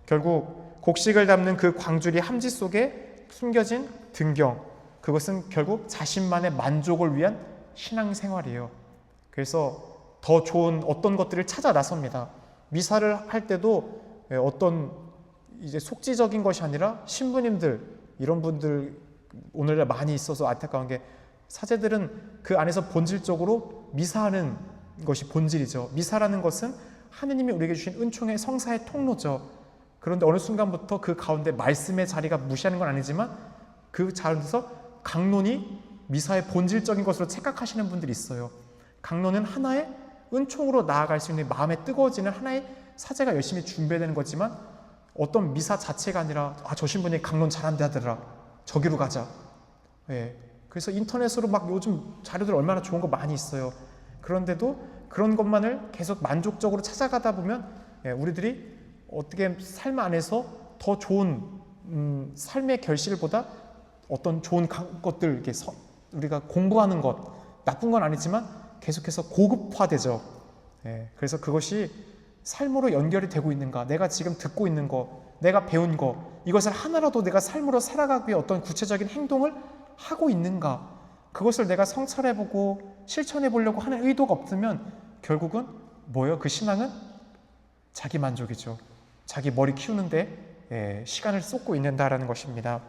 결국 곡식을 담는 그 광줄이 함지 속에 숨겨진 등경, 그것은 결국 자신만의 만족을 위한 신앙생활이에요. 그래서 더 좋은 어떤 것들을 찾아 나섭니다. 미사를 할 때도 어떤 이제 속지적인 것이 아니라 신부님들, 이런 분들 오늘날 많이 있어서 안타까운 게, 사제들은 그 안에서 본질적으로 미사하는 것이 본질이죠. 미사라는 것은 하느님이 우리에게 주신 은총의 성사의 통로죠. 그런데 어느 순간부터 그 가운데 말씀의 자리가 무시하는 건 아니지만 그 자리에서 강론이 미사의 본질적인 것으로 착각하시는 분들이 있어요. 강론은 하나의 은총으로 나아갈 수 있는 마음에 뜨거워지는 하나의 사제가 열심히 준비되는 거지만 어떤 미사 자체가 아니라 저 신부님 강론 잘한다 하더라, 저기로 가자. 그래서 인터넷으로 막 요즘 자료들 얼마나 좋은 거 많이 있어요. 그런데도 그런 것만을 계속 만족적으로 찾아가다 보면 우리들이 어떻게 삶 안에서 더 좋은 삶의 결실보다 어떤 좋은 것들, 이렇게 우리가 공부하는 것, 나쁜 건 아니지만 계속해서 고급화되죠. 그래서 그것이 삶으로 연결이 되고 있는가, 내가 지금 듣고 있는 거, 내가 배운 거, 이것을 하나라도 내가 삶으로 살아가기 위해 어떤 구체적인 행동을 하고 있는가, 그것을 내가 성찰해보고 실천해보려고 하는 의도가 없으면 결국은 뭐예요? 그 신앙은 자기 만족이죠. 자기 머리 키우는데 시간을 쏟고 있는다라는 것입니다.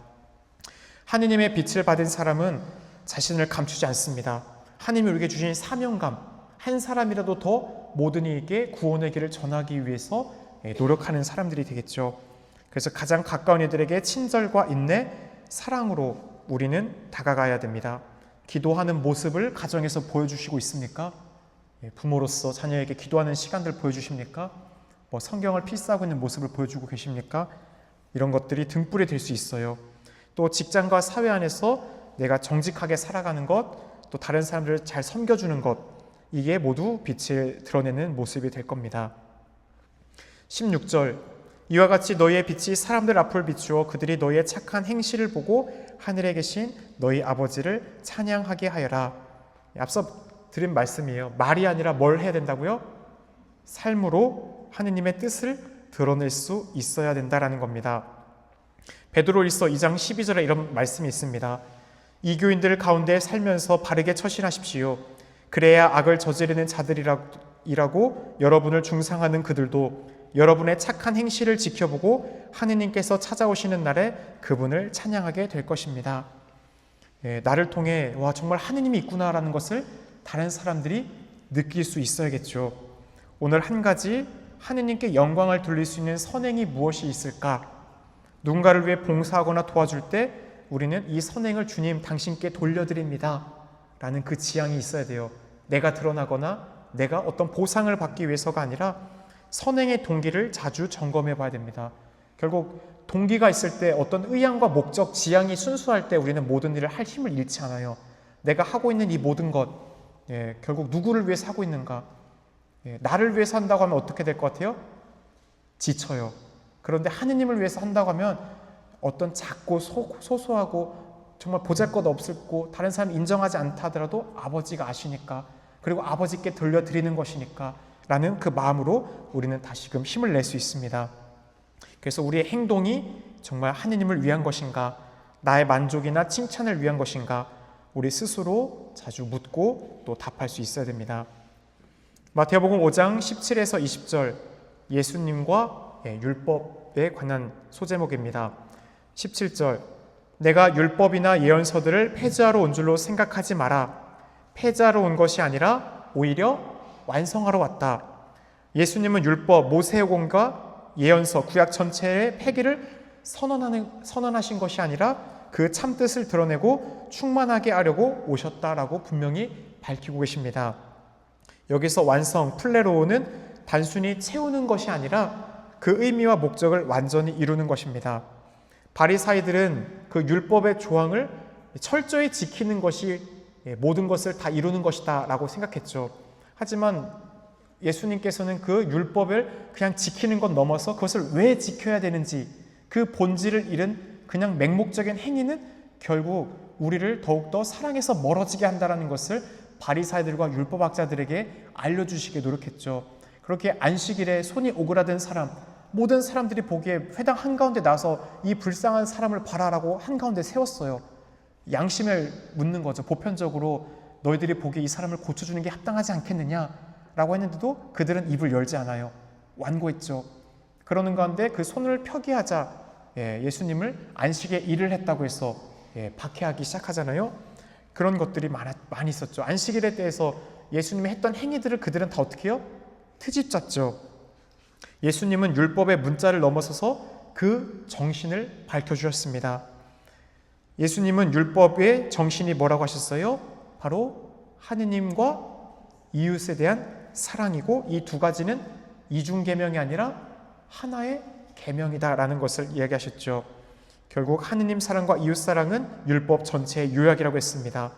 하느님의 빛을 받은 사람은 자신을 감추지 않습니다. 하느님이 우리에게 주신 사명감, 한 사람이라도 더 모든 이에게 구원의 길을 전하기 위해서 노력하는 사람들이 되겠죠. 그래서 가장 가까운 이들에게 친절과 인내, 사랑으로 우리는 다가가야 됩니다. 기도하는 모습을 가정에서 보여주시고 있습니까? 부모로서 자녀에게 기도하는 시간들 보여주십니까? 성경을 필사하고 있는 모습을 보여주고 계십니까? 이런 것들이 등불이 될 수 있어요. 또 직장과 사회 안에서 내가 정직하게 살아가는 것, 또 다른 사람들을 잘 섬겨주는 것, 이게 모두 빛을 드러내는 모습이 될 겁니다. 16절, 이와 같이 너희의 빛이 사람들 앞을 비추어 그들이 너희의 착한 행실을 보고 하늘에 계신 너희 아버지를 찬양하게 하여라. 앞서 드린 말씀이에요. 말이 아니라 뭘 해야 된다고요? 삶으로 하느님의 뜻을 드러낼 수 있어야 된다라는 겁니다. 베드로일서 2장 12절에 이런 말씀이 있습니다. 이교인들 가운데 살면서 바르게 처신하십시오. 그래야 악을 저지르는 자들이라고 여러분을 중상하는 그들도 여러분의 착한 행실을 지켜보고 하느님께서 찾아오시는 날에 그분을 찬양하게 될 것입니다. 나를 통해 와 정말 하느님이 있구나라는 것을 다른 사람들이 느낄 수 있어야겠죠. 오늘 한 가지 하느님께 영광을 돌릴 수 있는 선행이 무엇이 있을까? 누군가를 위해 봉사하거나 도와줄 때 우리는 이 선행을 주님 당신께 돌려드립니다 라는 그 지향이 있어야 돼요. 내가 드러나거나 내가 어떤 보상을 받기 위해서가 아니라 선행의 동기를 자주 점검해 봐야 됩니다. 결국 동기가 있을 때 어떤 의향과 목적, 지향이 순수할 때 우리는 모든 일을 할 힘을 잃지 않아요. 내가 하고 있는 이 모든 것, 결국 누구를 위해서 하고 있는가? 나를 위해서 한다고 하면 어떻게 될 것 같아요? 지쳐요. 그런데 하느님을 위해서 한다고 하면 어떤 작고 소소하고 정말 보잘것없고 다른 사람이 인정하지 않다 하더라도 아버지가 아시니까, 그리고 아버지께 돌려드리는 것이니까 라는 그 마음으로 우리는 다시금 힘을 낼 수 있습니다. 그래서 우리의 행동이 정말 하느님을 위한 것인가, 나의 만족이나 칭찬을 위한 것인가, 우리 스스로 자주 묻고 또 답할 수 있어야 됩니다. 마태복음 5장 17에서 20절, 예수님과 율법에 관한 소제목입니다. 17절, 내가 율법이나 예언서들을 폐지하러 온 줄로 생각하지 마라. 폐지하러 온 것이 아니라 오히려 완성하러 왔다. 예수님은 율법, 모세오공과 예언서, 구약 전체의 폐기를 선언하신 것이 아니라 그 참뜻을 드러내고 충만하게 하려고 오셨다라고 분명히 밝히고 계십니다. 여기서 완성, 플레로우는 단순히 채우는 것이 아니라 그 의미와 목적을 완전히 이루는 것입니다. 바리사이들은 그 율법의 조항을 철저히 지키는 것이 모든 것을 다 이루는 것이다 라고 생각했죠. 하지만 예수님께서는 그 율법을 그냥 지키는 것 넘어서 그것을 왜 지켜야 되는지, 그 본질을 잃은 그냥 맹목적인 행위는 결국 우리를 더욱더 사랑에서 멀어지게 한다는 것을 바리사이들과 율법학자들에게 알려주시게 노력했죠. 그렇게 안식일에 손이 오그라든 사람, 모든 사람들이 보기에 회당 한가운데 나서 이 불쌍한 사람을 봐라라고 한가운데 세웠어요. 양심을 묻는 거죠. 보편적으로 너희들이 보기에 이 사람을 고쳐주는 게 합당하지 않겠느냐라고 했는데도 그들은 입을 열지 않아요. 완고했죠. 그러는 가운데 그 손을 펴게 하자 예수님을 안식에 일을 했다고 해서 박해하기 시작하잖아요. 그런 것들이 많이 있었죠. 안식일에 대해서 예수님이 했던 행위들을 그들은 다 어떻게 해요? 트집잡죠. 예수님은 율법의 문자를 넘어서서 그 정신을 밝혀주셨습니다. 예수님은 율법의 정신이 뭐라고 하셨어요? 바로 하느님과 이웃에 대한 사랑이고, 이 두 가지는 이중계명이 아니라 하나의 계명이다라는 것을 이야기하셨죠. 결국 하느님 사랑과 이웃 사랑은 율법 전체의 요약이라고 했습니다.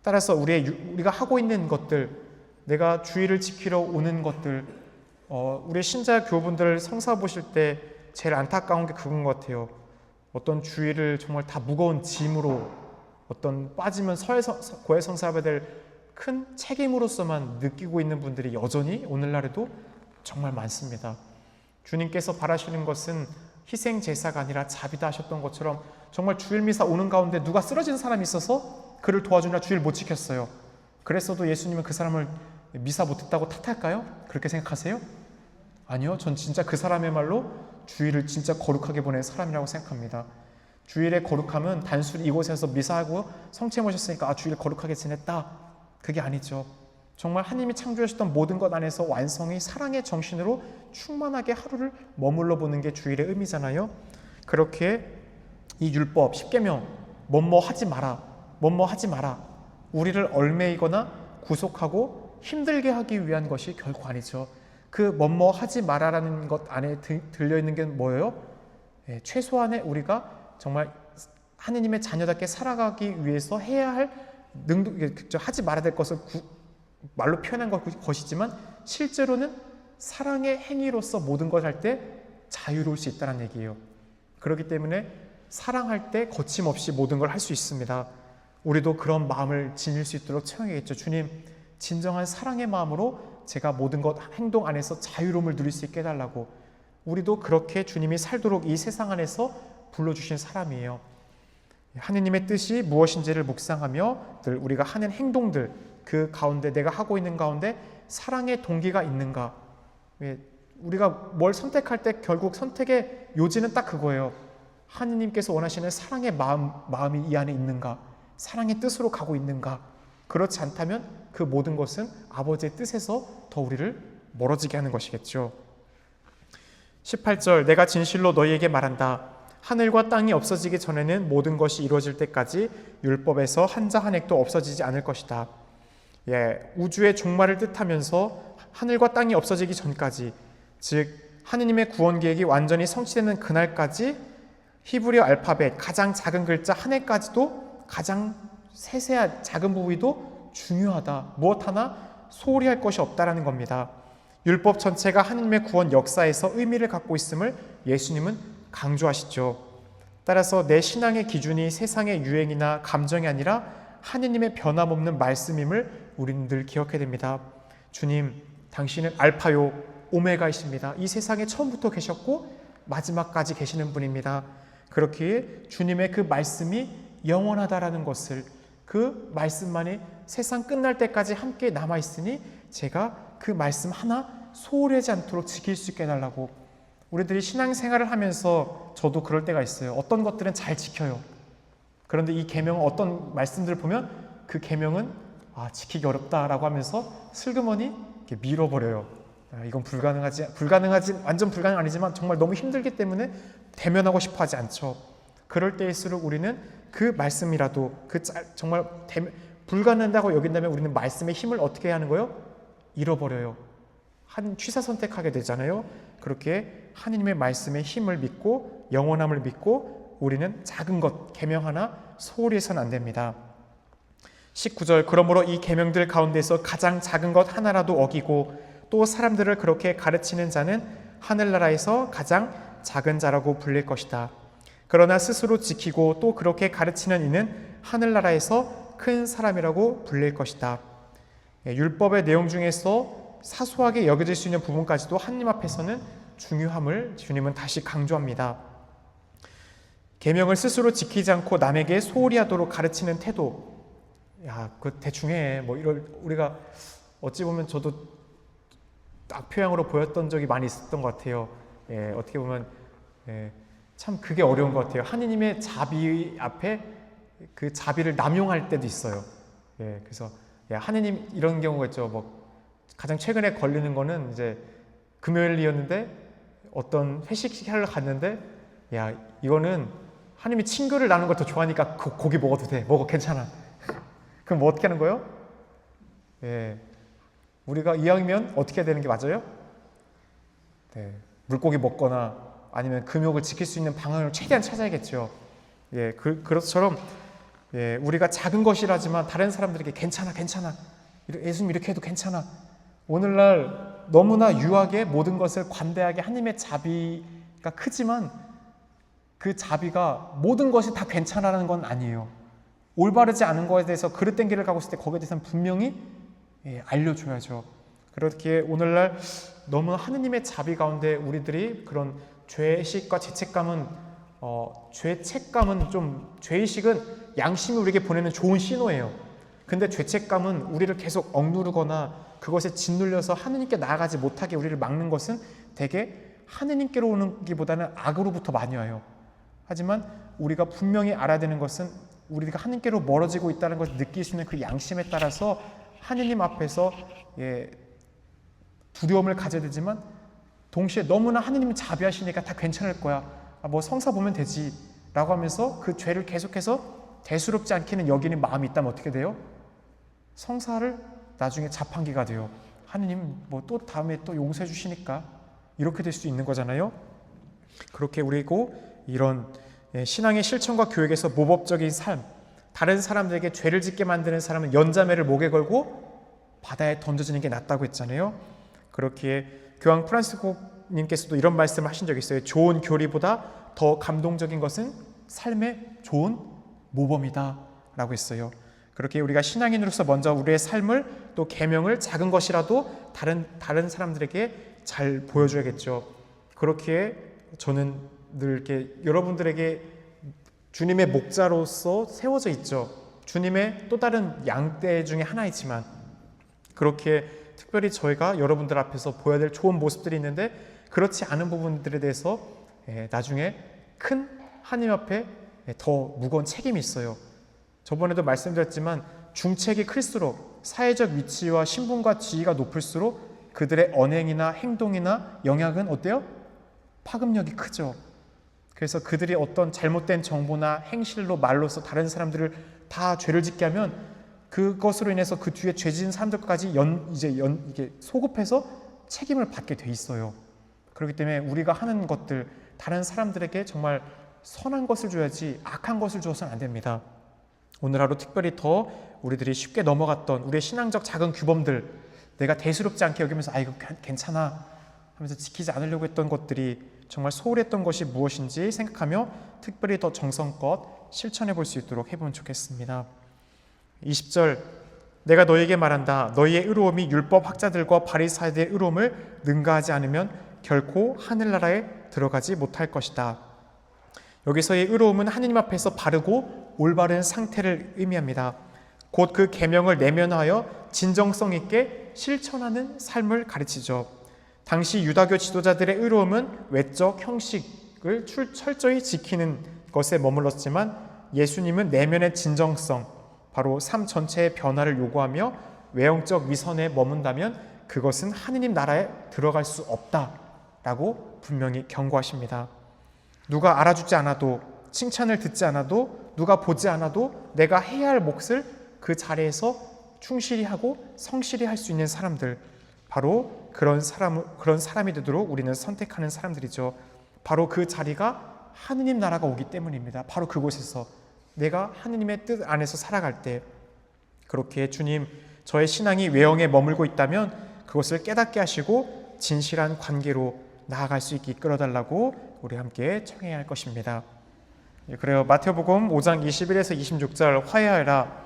따라서 우리가 하고 있는 것들, 내가 주의를 지키러 오는 것들, 우리 신자 교우분들 성사 보실 때 제일 안타까운 게 그건 것 같아요. 어떤 주의를 정말 다 무거운 짐으로 어떤 빠지면 고해성사해야 될 큰 책임으로서만 느끼고 있는 분들이 여전히 오늘날에도 정말 많습니다. 주님께서 바라시는 것은 희생 제사가 아니라 자비다 하셨던 것처럼 정말 주일 미사 오는 가운데 누가 쓰러진 사람이 있어서 그를 도와주느라 주일 못 지켰어요. 그랬어도 예수님은 그 사람을 미사 못했다고 탓할까요? 그렇게 생각하세요? 아니요. 전 진짜 그 사람의말로 주일을 진짜 거룩하게 보낸 사람이라고 생각합니다. 주일의 거룩함은 단순히 이곳에서 미사하고 성체 모셨으니까 주일 거룩하게 지냈다, 그게 아니죠. 정말 하나님이 창조하셨던 모든 것 안에서 완성이 사랑의 정신으로 충만하게 하루를 머물러 보는 게 주일의 의미잖아요. 그렇게 이 율법 10계명 뭐뭐 하지 마라, 뭐뭐 하지 마라, 우리를 얽매이거나 구속하고 힘들게 하기 위한 것이 결코 아니죠. 그 뭐뭐 하지 마라라는 것 안에 들려있는 게 뭐예요? 최소한의 우리가 정말 하느님의 자녀답게 살아가기 위해서 해야 할 하지 말아야 될 것을 말로 표현한 것이지만 실제로는 사랑의 행위로서 모든 걸 할 때 자유로울 수 있다는 얘기예요. 그렇기 때문에 사랑할 때 거침없이 모든 걸 할 수 있습니다. 우리도 그런 마음을 지닐 수 있도록 청하겠죠. 주님, 진정한 사랑의 마음으로 제가 모든 것 행동 안에서 자유로움을 누릴 수 있게 해달라고. 우리도 그렇게 주님이 살도록 이 세상 안에서 불러주신 사람이에요. 하느님의 뜻이 무엇인지를 묵상하며 늘 우리가 하는 행동들, 그 가운데 내가 하고 있는 가운데 사랑의 동기가 있는가. 우리가 뭘 선택할 때 결국 선택의 요지는 딱 그거예요. 하느님께서 원하시는 사랑의 마음이 이 안에 있는가, 사랑의 뜻으로 가고 있는가. 그렇지 않다면 그 모든 것은 아버지의 뜻에서 더 우리를 멀어지게 하는 것이겠죠. 18절, 내가 진실로 너희에게 말한다. 하늘과 땅이 없어지기 전에는 모든 것이 이루어질 때까지 율법에서 한 자 한 획도 없어지지 않을 것이다. 우주의 종말을 뜻하면서 하늘과 땅이 없어지기 전까지, 즉 하느님의 구원 계획이 완전히 성취되는 그날까지 히브리어 알파벳 가장 작은 글자 한 획까지도 가장 세세한 작은 부위도 중요하다. 무엇 하나 소홀히 할 것이 없다라는 겁니다. 율법 전체가 하느님의 구원 역사에서 의미를 갖고 있음을 예수님은 강조하시죠. 따라서 내 신앙의 기준이 세상의 유행이나 감정이 아니라 하느님의 변함없는 말씀임을 우리는 늘 기억해야 됩니다. 주님, 당신은 알파요 오메가이십니다. 이 세상에 처음부터 계셨고 마지막까지 계시는 분입니다. 그렇기에 주님의 그 말씀이 영원하다라는 것을, 그 말씀만이 세상 끝날 때까지 함께 남아있으니 제가 그 말씀 하나 소홀히 하지 않도록 지킬 수 있게 해달라고. 우리들이 신앙생활을 하면서 저도 그럴 때가 있어요. 어떤 것들은 잘 지켜요. 그런데 이 계명, 어떤 말씀들을 보면 그 계명은 지키기 어렵다라고 하면서 슬그머니 이렇게 밀어버려요. 이건 불가능하지, 완전 불가능 아니지만 정말 너무 힘들기 때문에 대면하고 싶어 하지 않죠. 그럴 때일수록 우리는 그 말씀이라도 정말 불가능하다고 여긴다면 우리는 말씀의 힘을 어떻게 하는 거예요? 잃어버려요. 한 취사 선택하게 되잖아요. 그렇게 하느님의 말씀의 힘을 믿고 영원함을 믿고 우리는 작은 것, 계명 하나 소홀히 해서는 안 됩니다. 19절, 그러므로 이 계명들 가운데서 가장 작은 것 하나라도 어기고 또 사람들을 그렇게 가르치는 자는 하늘나라에서 가장 작은 자라고 불릴 것이다. 그러나 스스로 지키고 또 그렇게 가르치는 이는 하늘나라에서 큰 사람이라고 불릴 것이다. 율법의 내용 중에서 사소하게 여겨질 수 있는 부분까지도 하느님 앞에서는 중요함을 주님은 다시 강조합니다. 계명을 스스로 지키지 않고 남에게 소홀히 하도록 가르치는 태도, 그 대충 해. 우리가 어찌 보면 저도 악표양으로 보였던 적이 많이 있었던 것 같아요. 어떻게 보면 참 그게 어려운 것 같아요. 하느님의 자비 앞에 그 자비를 남용할 때도 있어요. 그래서 하느님 이런 경우가 있죠. 가장 최근에 걸리는 거는 이제 금요일이었는데 어떤 회식하러 갔는데 이거는 하느님이 친구를 나누는 걸 더 좋아하니까 고기 먹어도 돼. 먹어, 괜찮아. 그럼 뭐 어떻게 하는 거예요? 우리가 이왕이면 어떻게 해야 되는 게 맞아요? 물고기 먹거나 아니면 금욕을 지킬 수 있는 방안을 최대한 찾아야겠죠. 그것처럼 우리가 작은 것이라지만 다른 사람들에게 괜찮아. 예수님 이렇게 해도 괜찮아. 오늘날 너무나 유하게 모든 것을 관대하게 하나님의 자비가 크지만 그 자비가 모든 것이 다 괜찮아라는 건 아니에요. 올바르지 않은 거에 대해서 그릇된 길을 가고 있을 때 거기에 대해서는 분명히 알려줘야죠. 그렇기에 오늘날 너무 하느님의 자비 가운데 우리들이 그런 죄의식과 죄책감은 죄의식은 양심이 우리에게 보내는 좋은 신호예요. 근데 죄책감은 우리를 계속 억누르거나 그것에 짓눌려서 하느님께 나아가지 못하게 우리를 막는 것은 대개 하느님께로 오는 기보다는 악으로부터 많이 와요. 하지만 우리가 분명히 알아야 되는 것은 우리가 하느님께로 멀어지고 있다는 것을 느낄 수 있는 그 양심에 따라서 하느님 앞에서 두려움을 가져야 되지만 동시에 너무나 하느님이 자비하시니까 다 괜찮을 거야. 뭐 성사 보면 되지 라고 하면서 그 죄를 계속해서 대수롭지 않게는 여기는 마음이 있다면 어떻게 돼요? 성사를 나중에 자판기가 돼요. 하느님 뭐 또 다음에 또 용서해 주시니까 이렇게 될 수 있는 거잖아요. 그렇게 우리고 이런 신앙의 실천과 교육에서 모범적인 삶, 다른 사람들에게 죄를 짓게 만드는 사람은 연자매를 목에 걸고 바다에 던져지는 게 낫다고 했잖아요. 그렇기에 교황 프란시스코님께서도 이런 말씀을 하신 적이 있어요. 좋은 교리보다 더 감동적인 것은 삶의 좋은 모범이다 라고 했어요. 그렇게 우리가 신앙인으로서 먼저 우리의 삶을 또 계명을 작은 것이라도 다른 사람들에게 잘 보여줘야겠죠. 그렇기에 저는 늘 이렇게 여러분들에게 주님의 목자로서 세워져 있죠. 주님의 또 다른 양떼 중에 하나이지만 그렇게 특별히 저희가 여러분들 앞에서 보여야 될 좋은 모습들이 있는데 그렇지 않은 부분들에 대해서 나중에 큰 하나님 앞에 더 무거운 책임이 있어요. 저번에도 말씀드렸지만 중책이 클수록 사회적 위치와 신분과 지위가 높을수록 그들의 언행이나 행동이나 영향은 어때요? 파급력이 크죠. 그래서 그들이 어떤 잘못된 정보나 행실로 말로써 다른 사람들을 다 죄를 짓게 하면 그것으로 인해서 그 뒤에 죄 지은 사람들까지 이게 소급해서 책임을 받게 돼 있어요. 그렇기 때문에 우리가 하는 것들 다른 사람들에게 정말 선한 것을 줘야지 악한 것을 줘서는 안 됩니다. 오늘 하루 특별히 더 우리들이 쉽게 넘어갔던 우리의 신앙적 작은 규범들 내가 대수롭지 않게 여기면서 이거 괜찮아 하면서 지키지 않으려고 했던 것들이 정말 소홀했던 것이 무엇인지 생각하며 특별히 더 정성껏 실천해 볼 수 있도록 해보면 좋겠습니다. 20절 내가 너희에게 말한다. 너희의 의로움이 율법 학자들과 바리사이들의 의로움을 능가하지 않으면 결코 하늘나라에 들어가지 못할 것이다. 여기서의 의로움은 하느님 앞에서 바르고 올바른 상태를 의미합니다. 곧 그 계명을 내면하여 진정성 있게 실천하는 삶을 가르치죠. 당시 유다교 지도자들의 의로움은 외적 형식을 철저히 지키는 것에 머물렀지만 예수님은 내면의 진정성, 바로 삶 전체의 변화를 요구하며 외형적 위선에 머문다면 그것은 하느님 나라에 들어갈 수 없다라고 분명히 경고하십니다. 누가 알아주지 않아도 칭찬을 듣지 않아도 누가 보지 않아도 내가 해야 할 몫을 그 자리에서 충실히 하고 성실히 할 수 있는 사람들, 바로 그런 사람이 되도록 우리는 선택하는 사람들이죠. 바로 그 자리가 하느님 나라가 오기 때문입니다. 바로 그곳에서 내가 하느님의 뜻 안에서 살아갈 때 그렇게 주님 저의 신앙이 외형에 머물고 있다면 그것을 깨닫게 하시고 진실한 관계로 나아갈 수 있게 이끌어달라고 우리 함께 청해야 할 것입니다. 그래요. 마태복음 5장 21에서 26절 화해하라.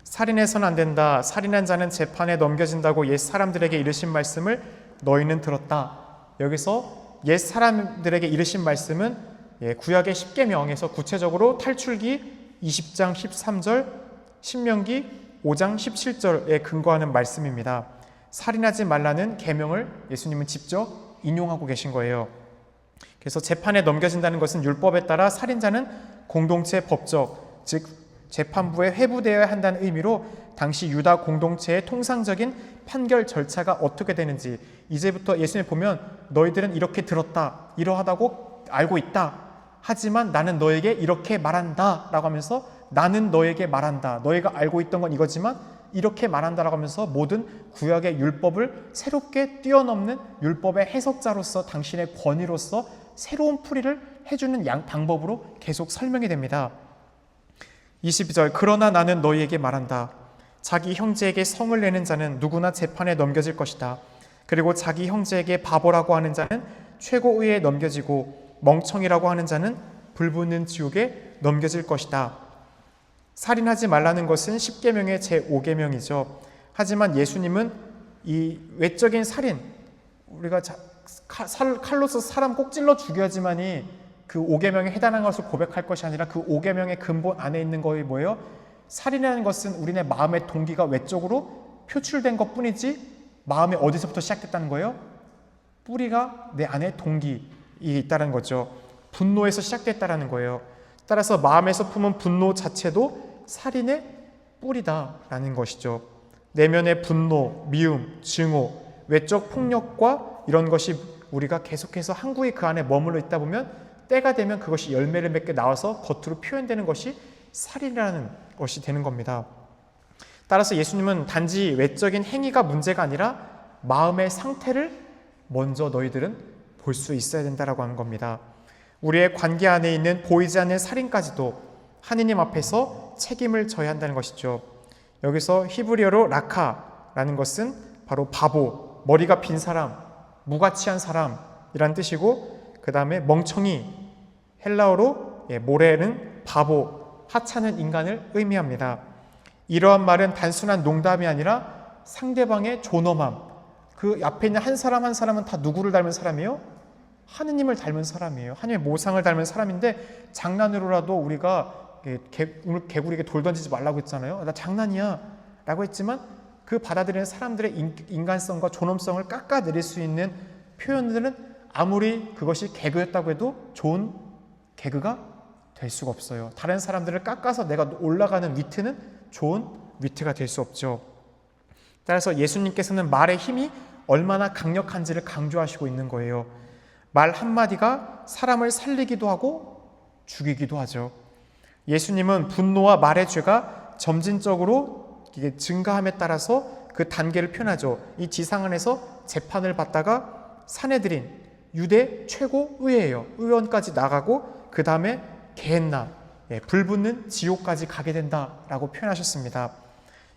살인해서는 안 된다. 살인한 자는 재판에 넘겨진다고 옛 사람들에게 이르신 말씀을 너희는 들었다. 여기서 옛 사람들에게 이르신 말씀은 구약의 십계명에서 구체적으로 탈출기 20장 13절, 신명기 5장 17절에 근거하는 말씀입니다. 살인하지 말라는 계명을 예수님은 직접 인용하고 계신 거예요. 그래서 재판에 넘겨진다는 것은 율법에 따라 살인자는 공동체 법적, 즉 재판부에 회부되어야 한다는 의미로 당시 유다 공동체의 통상적인 판결 절차가 어떻게 되는지 이제부터 예수님 보면 너희들은 이렇게 들었다, 이러하다고 알고 있다. 하지만 나는 너에게 이렇게 말한다 라고 하면서 나는 너에게 말한다. 너희가 알고 있던 건 이거지만 이렇게 말한다 라고 하면서 모든 구약의 율법을 새롭게 뛰어넘는 율법의 해석자로서 당신의 권위로서 새로운 풀이를 해주는 방법으로 계속 설명이 됩니다. 22절 그러나 나는 너희에게 말한다. 자기 형제에게 성을 내는 자는 누구나 재판에 넘겨질 것이다. 그리고 자기 형제에게 바보라고 하는 자는 최고의에 넘겨지고 멍청이라고 하는 자는 불붙는 지옥에 넘겨질 것이다. 살인하지 말라는 것은 10계명의 제5계명이죠. 하지만 예수님은 이 외적인 살인, 우리가 칼로서 사람 꼭 찔러 죽여야지만이 그 5계명에 해당하는 것을 고백할 것이 아니라 그 5계명의 근본 안에 있는 것이 뭐예요? 살인이라는 것은 우리네 마음의 동기가 외적으로 표출된 것뿐이지 마음이 어디서부터 시작됐다는 거예요? 뿌리가 내 안에 동기에 있다는 거죠. 분노에서 시작됐다는 거예요. 따라서 마음에서 품은 분노 자체도 살인의 뿌리다라는 것이죠. 내면의 분노, 미움, 증오, 외적 폭력과 이런 것이 우리가 계속해서 항구히 그 안에 머물러 있다 보면 때가 되면 그것이 열매를 맺게 나와서 겉으로 표현되는 것이 살인이라는 것이 되는 겁니다. 따라서 예수님은 단지 외적인 행위가 문제가 아니라 마음의 상태를 먼저 너희들은 볼 수 있어야 된다라고 하는 겁니다. 우리의 관계 안에 있는 보이지 않는 살인까지도 하느님 앞에서 책임을 져야 한다는 것이죠. 여기서 히브리어로 라카라는 것은 바로 바보, 머리가 빈 사람, 무가치한 사람이란 뜻이고, 그 다음에 멍청이, 헬라어로 모레는 바보, 하찮은 인간을 의미합니다. 이러한 말은 단순한 농담이 아니라 상대방의 존엄함, 그 앞에 있는 한 사람 한 사람은 다 누구를 닮은 사람이에요? 하느님을 닮은 사람이에요. 하느님의 모상을 닮은 사람인데 장난으로라도 우리가 오늘 개구리에게 돌 던지지 말라고 했잖아요. 나 장난이야 라고 했지만 그 받아들이는 사람들의 인간성과 존엄성을 깎아내릴 수 있는 표현들은 아무리 그것이 개그였다고 해도 좋은 개그가 될 수가 없어요. 다른 사람들을 깎아서 내가 올라가는 위트는 좋은 위트가 될 수 없죠. 따라서 예수님께서는 말의 힘이 얼마나 강력한지를 강조하시고 있는 거예요. 말 한마디가 사람을 살리기도 하고 죽이기도 하죠. 예수님은 분노와 말의 죄가 점진적으로 이게 증가함에 따라서 그 단계를 표현하죠. 이 지상안에서 재판을 받다가 사내들인 유대 최고 의회예요. 의원까지 나가고 그 다음에 게헨나, 불붙는 지옥까지 가게 된다라고 표현하셨습니다.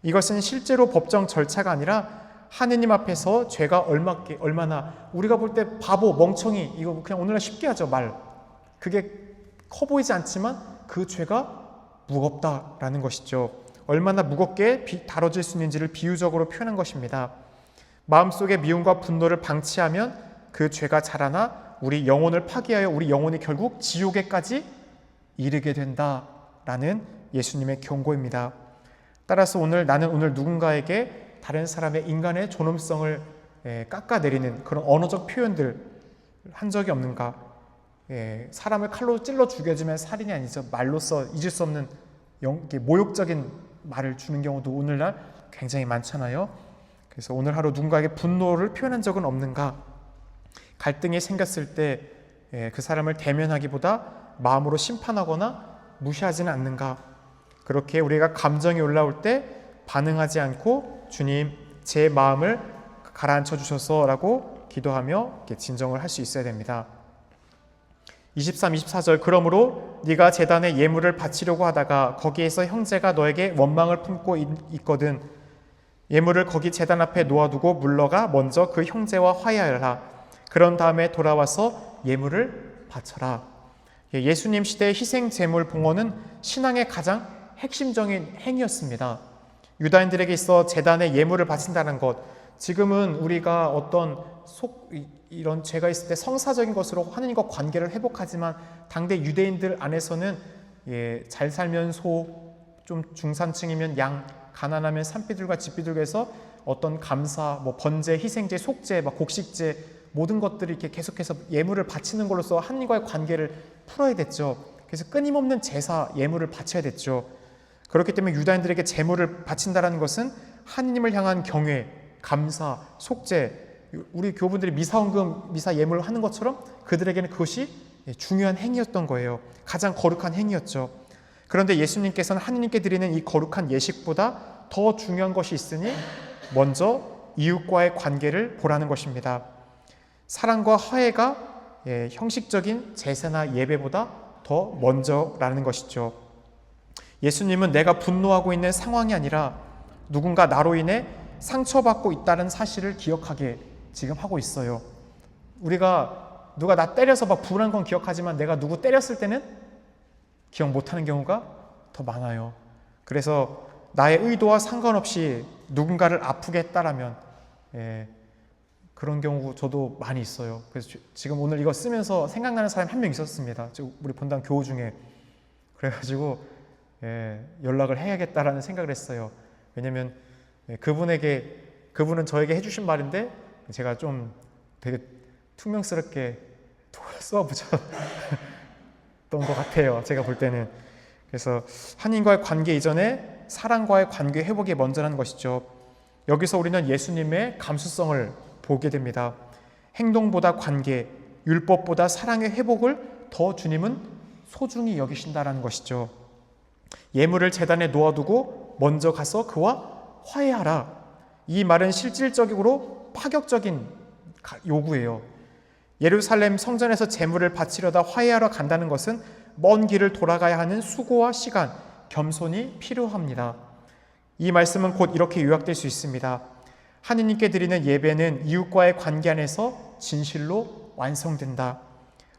이것은 실제로 법정 절차가 아니라 하느님 앞에서 죄가 얼마나 우리가 볼 때 바보, 멍청이 이거 그냥 오늘날 쉽게 하죠. 말. 그게 커 보이지 않지만 그 죄가 무겁다라는 것이죠. 얼마나 무겁게 다뤄질 수 있는지를 비유적으로 표현한 것입니다. 마음속의 미움과 분노를 방치하면 그 죄가 자라나 우리 영혼을 파괴하여 우리 영혼이 결국 지옥에까지 이르게 된다라는 예수님의 경고입니다. 따라서 나는 오늘 누군가에게 다른 사람의 인간의 존엄성을 깎아내리는 그런 언어적 표현들 한 적이 없는가? 사람을 칼로 찔러 죽여주면 살인이 아니죠. 말로써 잊을 수 없는 모욕적인 말을 주는 경우도 오늘날 굉장히 많잖아요. 그래서 오늘 하루 누군가에게 분노를 표현한 적은 없는가? 갈등이 생겼을 때 그 사람을 대면하기보다 마음으로 심판하거나 무시하지는 않는가? 그렇게 우리가 감정이 올라올 때 반응하지 않고 주님 제 마음을 가라앉혀 주셔서 라고 기도하며 진정을 할 수 있어야 됩니다. 23, 24절 그러므로 네가 제단에 예물을 바치려고 하다가 거기에서 형제가 너에게 원망을 품고 있거든 예물을 거기 제단 앞에 놓아두고 물러가 먼저 그 형제와 화해하라. 그런 다음에 돌아와서 예물을 바쳐라. 예수님 시대의 희생 제물 봉헌은 신앙의 가장 핵심적인 행위였습니다. 유다인들에게 있어 제단에 예물을 바친다는 것, 지금은 우리가 어떤 이런 죄가 있을 때 성사적인 것으로 하느님과 관계를 회복하지만 당대 유대인들 안에서는 잘 살면 소, 좀 중산층이면 양, 가난하면 산비둘과 집비둘 해서 어떤 감사, 번제, 희생제, 속제, 곡식제 모든 것들을 이렇게 계속해서 예물을 바치는 걸로써 하느님과의 관계를 풀어야 됐죠. 그래서 끊임없는 제사, 예물을 바쳐야 됐죠. 그렇기 때문에 유다인들에게 제물을 바친다는 것은 하느님을 향한 경외, 감사, 속죄, 우리 교우분들이 미사헌금, 미사 예물을 하는 것처럼 그들에게는 그것이 중요한 행위였던 거예요. 가장 거룩한 행위였죠. 그런데 예수님께서는 하느님께 드리는 이 거룩한 예식보다 더 중요한 것이 있으니 먼저 이웃과의 관계를 보라는 것입니다. 사랑과 화해가 형식적인 제사나 예배보다 더 먼저라는 것이죠. 예수님은 내가 분노하고 있는 상황이 아니라 누군가 나로 인해 상처받고 있다는 사실을 기억하게 지금 하고 있어요. 우리가 누가 나 때려서 분한 건 기억하지만 내가 누구 때렸을 때는 기억 못하는 경우가 더 많아요. 그래서 나의 의도와 상관없이 누군가를 아프게 했다라면 그런 경우 저도 많이 있어요. 그래서 지금 오늘 이거 쓰면서 생각나는 사람이 한 명 있었습니다. 우리 본당 교우 중에. 그래가지고 연락을 해야겠다라는 생각을 했어요. 왜냐면 그분은 저에게 해주신 말인데 제가 좀 되게 퉁명스럽게 쏘아붙였던 것 같아요. 제가 볼 때는. 그래서 하나님과의 관계 이전에 사랑과의 관계 회복이 먼저라는 것이죠. 여기서 우리는 예수님의 감수성을 보게 됩니다. 행동보다 관계, 율법보다 사랑의 회복을 더 주님은 소중히 여기신다라는 것이죠. 예물을 제단에 놓아두고 먼저 가서 그와 화해하라. 이 말은 실질적으로 파격적인 요구예요. 예루살렘 성전에서 제물을 바치려다 화해하러 간다는 것은 먼 길을 돌아가야 하는 수고와 시간, 겸손이 필요합니다. 이 말씀은 곧 이렇게 요약될 수 있습니다. 하느님께 드리는 예배는 이웃과의 관계 안에서 진실로 완성된다.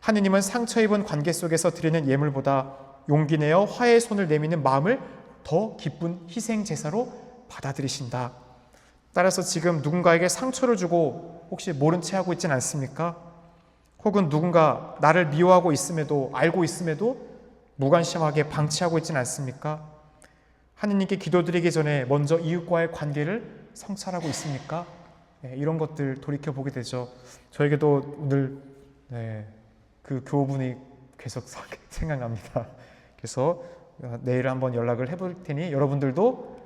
하느님은 상처 입은 관계 속에서 드리는 예물보다 용기 내어 화해의 손을 내미는 마음을 더 기쁜 희생 제사로 받아들이신다. 따라서 지금 누군가에게 상처를 주고 혹시 모른 채 하고 있지는 않습니까? 혹은 누군가 나를 미워하고 있음에도 알고 있음에도 무관심하게 방치하고 있지는 않습니까? 하느님께 기도드리기 전에 먼저 이웃과의 관계를 성찰하고 있습니까? 이런 것들 돌이켜보게 되죠. 저에게도 오늘 그 교우분이 계속 생각납니다. 그래서 내일 한번 연락을 해볼 테니 여러분들도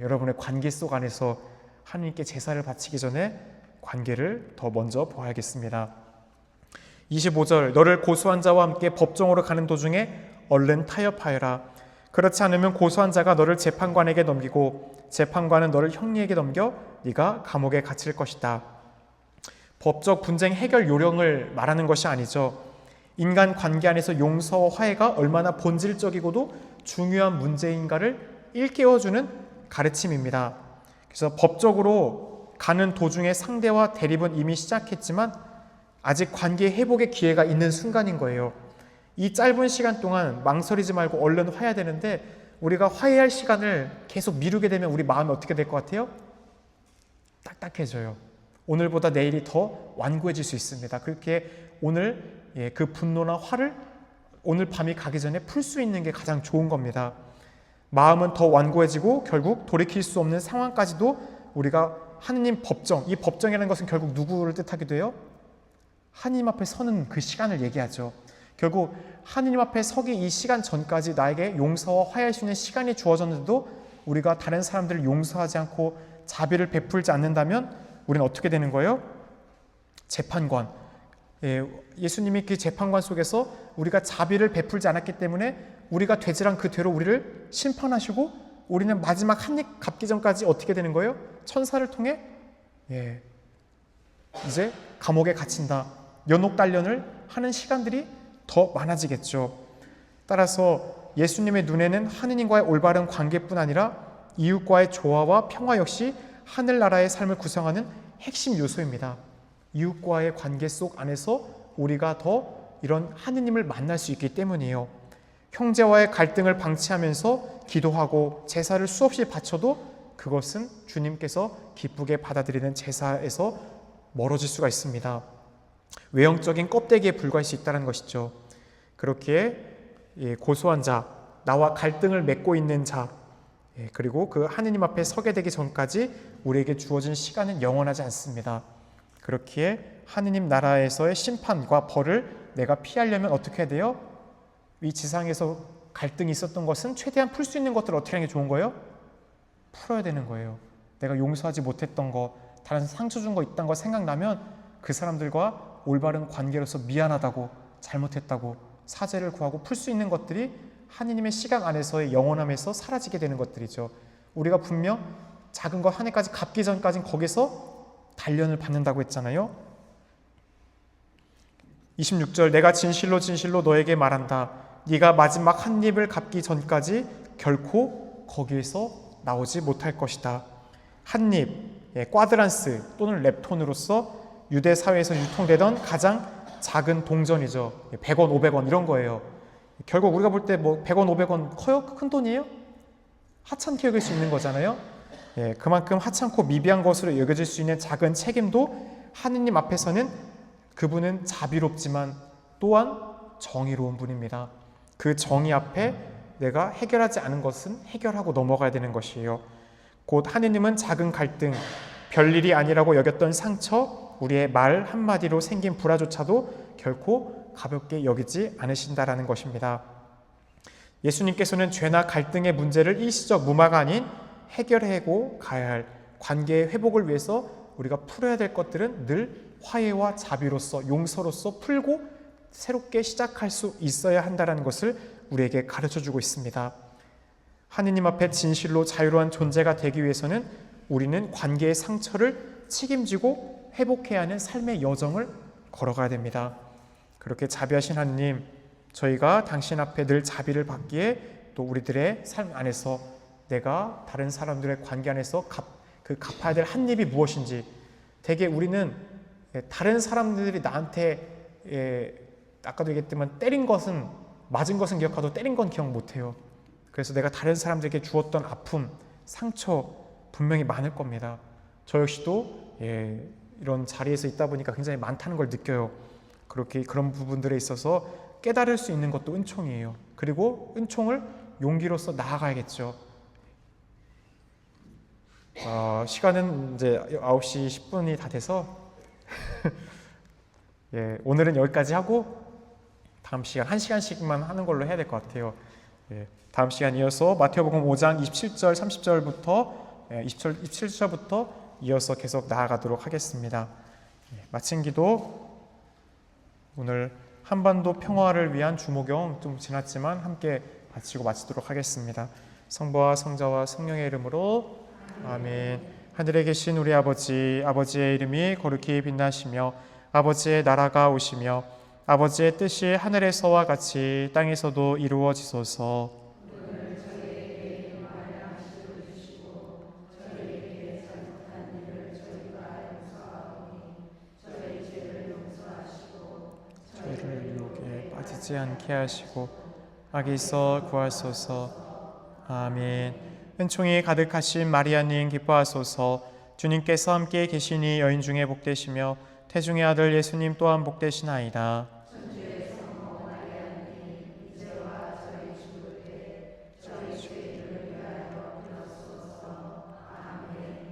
여러분의 관계 속 안에서 하느님께 제사를 바치기 전에 관계를 더 먼저 보아야겠습니다. 25절 너를 고소한 자와 함께 법정으로 가는 도중에 얼른 타협하여라. 그렇지 않으면 고소한 자가 너를 재판관에게 넘기고 재판관은 너를 형리에게 넘겨 네가 감옥에 갇힐 것이다. 법적 분쟁 해결 요령을 말하는 것이 아니죠. 인간 관계 안에서 용서와 화해가 얼마나 본질적이고도 중요한 문제인가를 일깨워주는 가르침입니다. 그래서 법적으로 가는 도중에 상대와 대립은 이미 시작했지만 아직 관계 회복의 기회가 있는 순간인 거예요. 이 짧은 시간 동안 망설이지 말고 얼른 화해해야 되는데 우리가 화해할 시간을 계속 미루게 되면 우리 마음이 어떻게 될 것 같아요? 딱딱해져요. 오늘보다 내일이 더 완고해질 수 있습니다. 그렇게 오늘 그 분노나 화를 오늘 밤이 가기 전에 풀 수 있는 게 가장 좋은 겁니다. 마음은 더 완고해지고 결국 돌이킬 수 없는 상황까지도 우리가 하느님 법정, 이 법정이라는 것은 결국 누구를 뜻하기도 해요? 하느님 앞에 서는 그 시간을 얘기하죠. 결국 하느님 앞에 서기 이 시간 전까지 나에게 용서와 화해할 수 있는 시간이 주어졌는데도 우리가 다른 사람들을 용서하지 않고 자비를 베풀지 않는다면 우리는 어떻게 되는 거예요? 재판관. 예수님이 그 재판관 속에서 우리가 자비를 베풀지 않았기 때문에 우리가 되질한 그 죄로 우리를 심판하시고 우리는 마지막 한 입 갚기 전까지 어떻게 되는 거예요? 천사를 통해 이제 감옥에 갇힌다. 연옥 단련을 하는 시간들이 더 많아지겠죠. 따라서 예수님의 눈에는 하느님과의 올바른 관계뿐 아니라 이웃과의 조화와 평화 역시 하늘나라의 삶을 구성하는 핵심 요소입니다. 이웃과의 관계 속 안에서 우리가 더 이런 하느님을 만날 수 있기 때문이에요. 형제와의 갈등을 방치하면서 기도하고 제사를 수없이 바쳐도 그것은 주님께서 기쁘게 받아들이는 제사에서 멀어질 수가 있습니다. 외형적인 껍데기에 불과할 수 있다는 것이죠. 그렇기에 고소한 자, 나와 갈등을 맺고 있는 자, 그리고 그 하느님 앞에 서게 되기 전까지 우리에게 주어진 시간은 영원하지 않습니다. 그렇기에 하느님 나라에서의 심판과 벌을 내가 피하려면 어떻게 해야 돼요? 이 지상에서 갈등이 있었던 것은 최대한 풀 수 있는 것들을 어떻게 하는 게 좋은 거예요? 풀어야 되는 거예요. 내가 용서하지 못했던 거, 다른 상처 준 거 있다는 거 생각나면 그 사람들과 올바른 관계로서 미안하다고, 잘못했다고 사죄를 구하고 풀 수 있는 것들이 하느님의 시간 안에서의 영원함에서 사라지게 되는 것들이죠. 우리가 분명 작은 것 한 해까지 갚기 전까지는 거기서 단련을 받는다고 했잖아요. 26절 내가 진실로 진실로 너에게 말한다. 네가 마지막 한 입을 갚기 전까지 결코 거기에서 나오지 못할 것이다. 한 입, 꽈드란스 또는 렙톤으로서 유대 사회에서 유통되던 가장 작은 동전이죠. 100원, 500원 이런 거예요. 결국 우리가 볼 때 뭐 100원, 500원 커요? 큰 돈이에요? 하찮게 여길 수 있는 거잖아요. 그만큼 하찮고 미비한 것으로 여겨질 수 있는 작은 책임도 하느님 앞에서는 그분은 자비롭지만 또한 정의로운 분입니다. 그 정의 앞에 내가 해결하지 않은 것은 해결하고 넘어가야 되는 것이에요. 곧 하느님은 작은 갈등, 별일이 아니라고 여겼던 상처, 우리의 말 한마디로 생긴 불화조차도 결코 가볍게 여기지 않으신다라는 것입니다. 예수님께서는 죄나 갈등의 문제를 일시적 무마가 아닌 해결하고 가야 할 관계의 회복을 위해서 우리가 풀어야 될 것들은 늘 화해와 자비로서 용서로서 풀고 새롭게 시작할 수 있어야 한다는 것을 우리에게 가르쳐주고 있습니다. 하느님 앞에 진실로 자유로운 존재가 되기 위해서는 우리는 관계의 상처를 책임지고 회복해야 하는 삶의 여정을 걸어가야 됩니다. 그렇게 자비하신 하느님, 저희가 당신 앞에 늘 자비를 받기에 또 우리들의 삶 안에서 내가 다른 사람들의 관계 안에서 갚아야 될 한 입이 무엇인지, 대개 우리는 다른 사람들이 나한테 아까도 얘기했지만 맞은 것은 기억하도 때린 건 기억 못해요. 그래서 내가 다른 사람들에게 주었던 아픔, 상처 분명히 많을 겁니다. 저 역시도 이런 자리에서 있다 보니까 굉장히 많다는 걸 느껴요. 그런 부분들에 있어서 깨달을 수 있는 것도 은총이에요. 그리고 은총을 용기로서 나아가야겠죠. 시간은 이제 9시 10분이 다 돼서 오늘은 여기까지 하고 다음 시간 1시간씩만 하는 걸로 해야 될 것 같아요. 다음 시간 이어서 마태복음 5장 27절 30절부터 27절부터 이어서 계속 나아가도록 하겠습니다. 마친 기도, 오늘 한반도 평화를 위한 주목용 좀 지났지만 함께 마치도록 하겠습니다. 성부와 성자와 성령의 이름으로 아멘. 하늘에 계신 우리 아버지의 이름이 거룩히 빛나시며 아버지의 나라가 오시며 아버지의 뜻이 하늘에서와 같이 땅에서도 이루어지소서. 저희를 유혹에 빠지지 않게 하시고 악에서 구하소서. 아멘. 은총이 가득하신 마리아님 기뻐하소서. 주님께서 함께 계시니 여인 중에 복되시며 태중의 아들 예수님 또한 복되시나이다.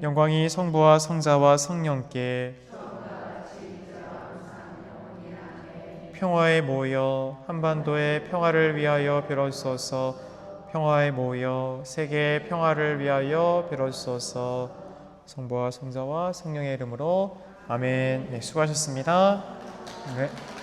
영광이 성부와 성자와 성령께 평화에 모여 한반도의 평화를 위하여 빌어주소서. 평화에 모여 세계의 평화를 위하여 빌어주소서. 성부와 성자와 성령의 이름으로 아멘. 수고하셨습니다. 네.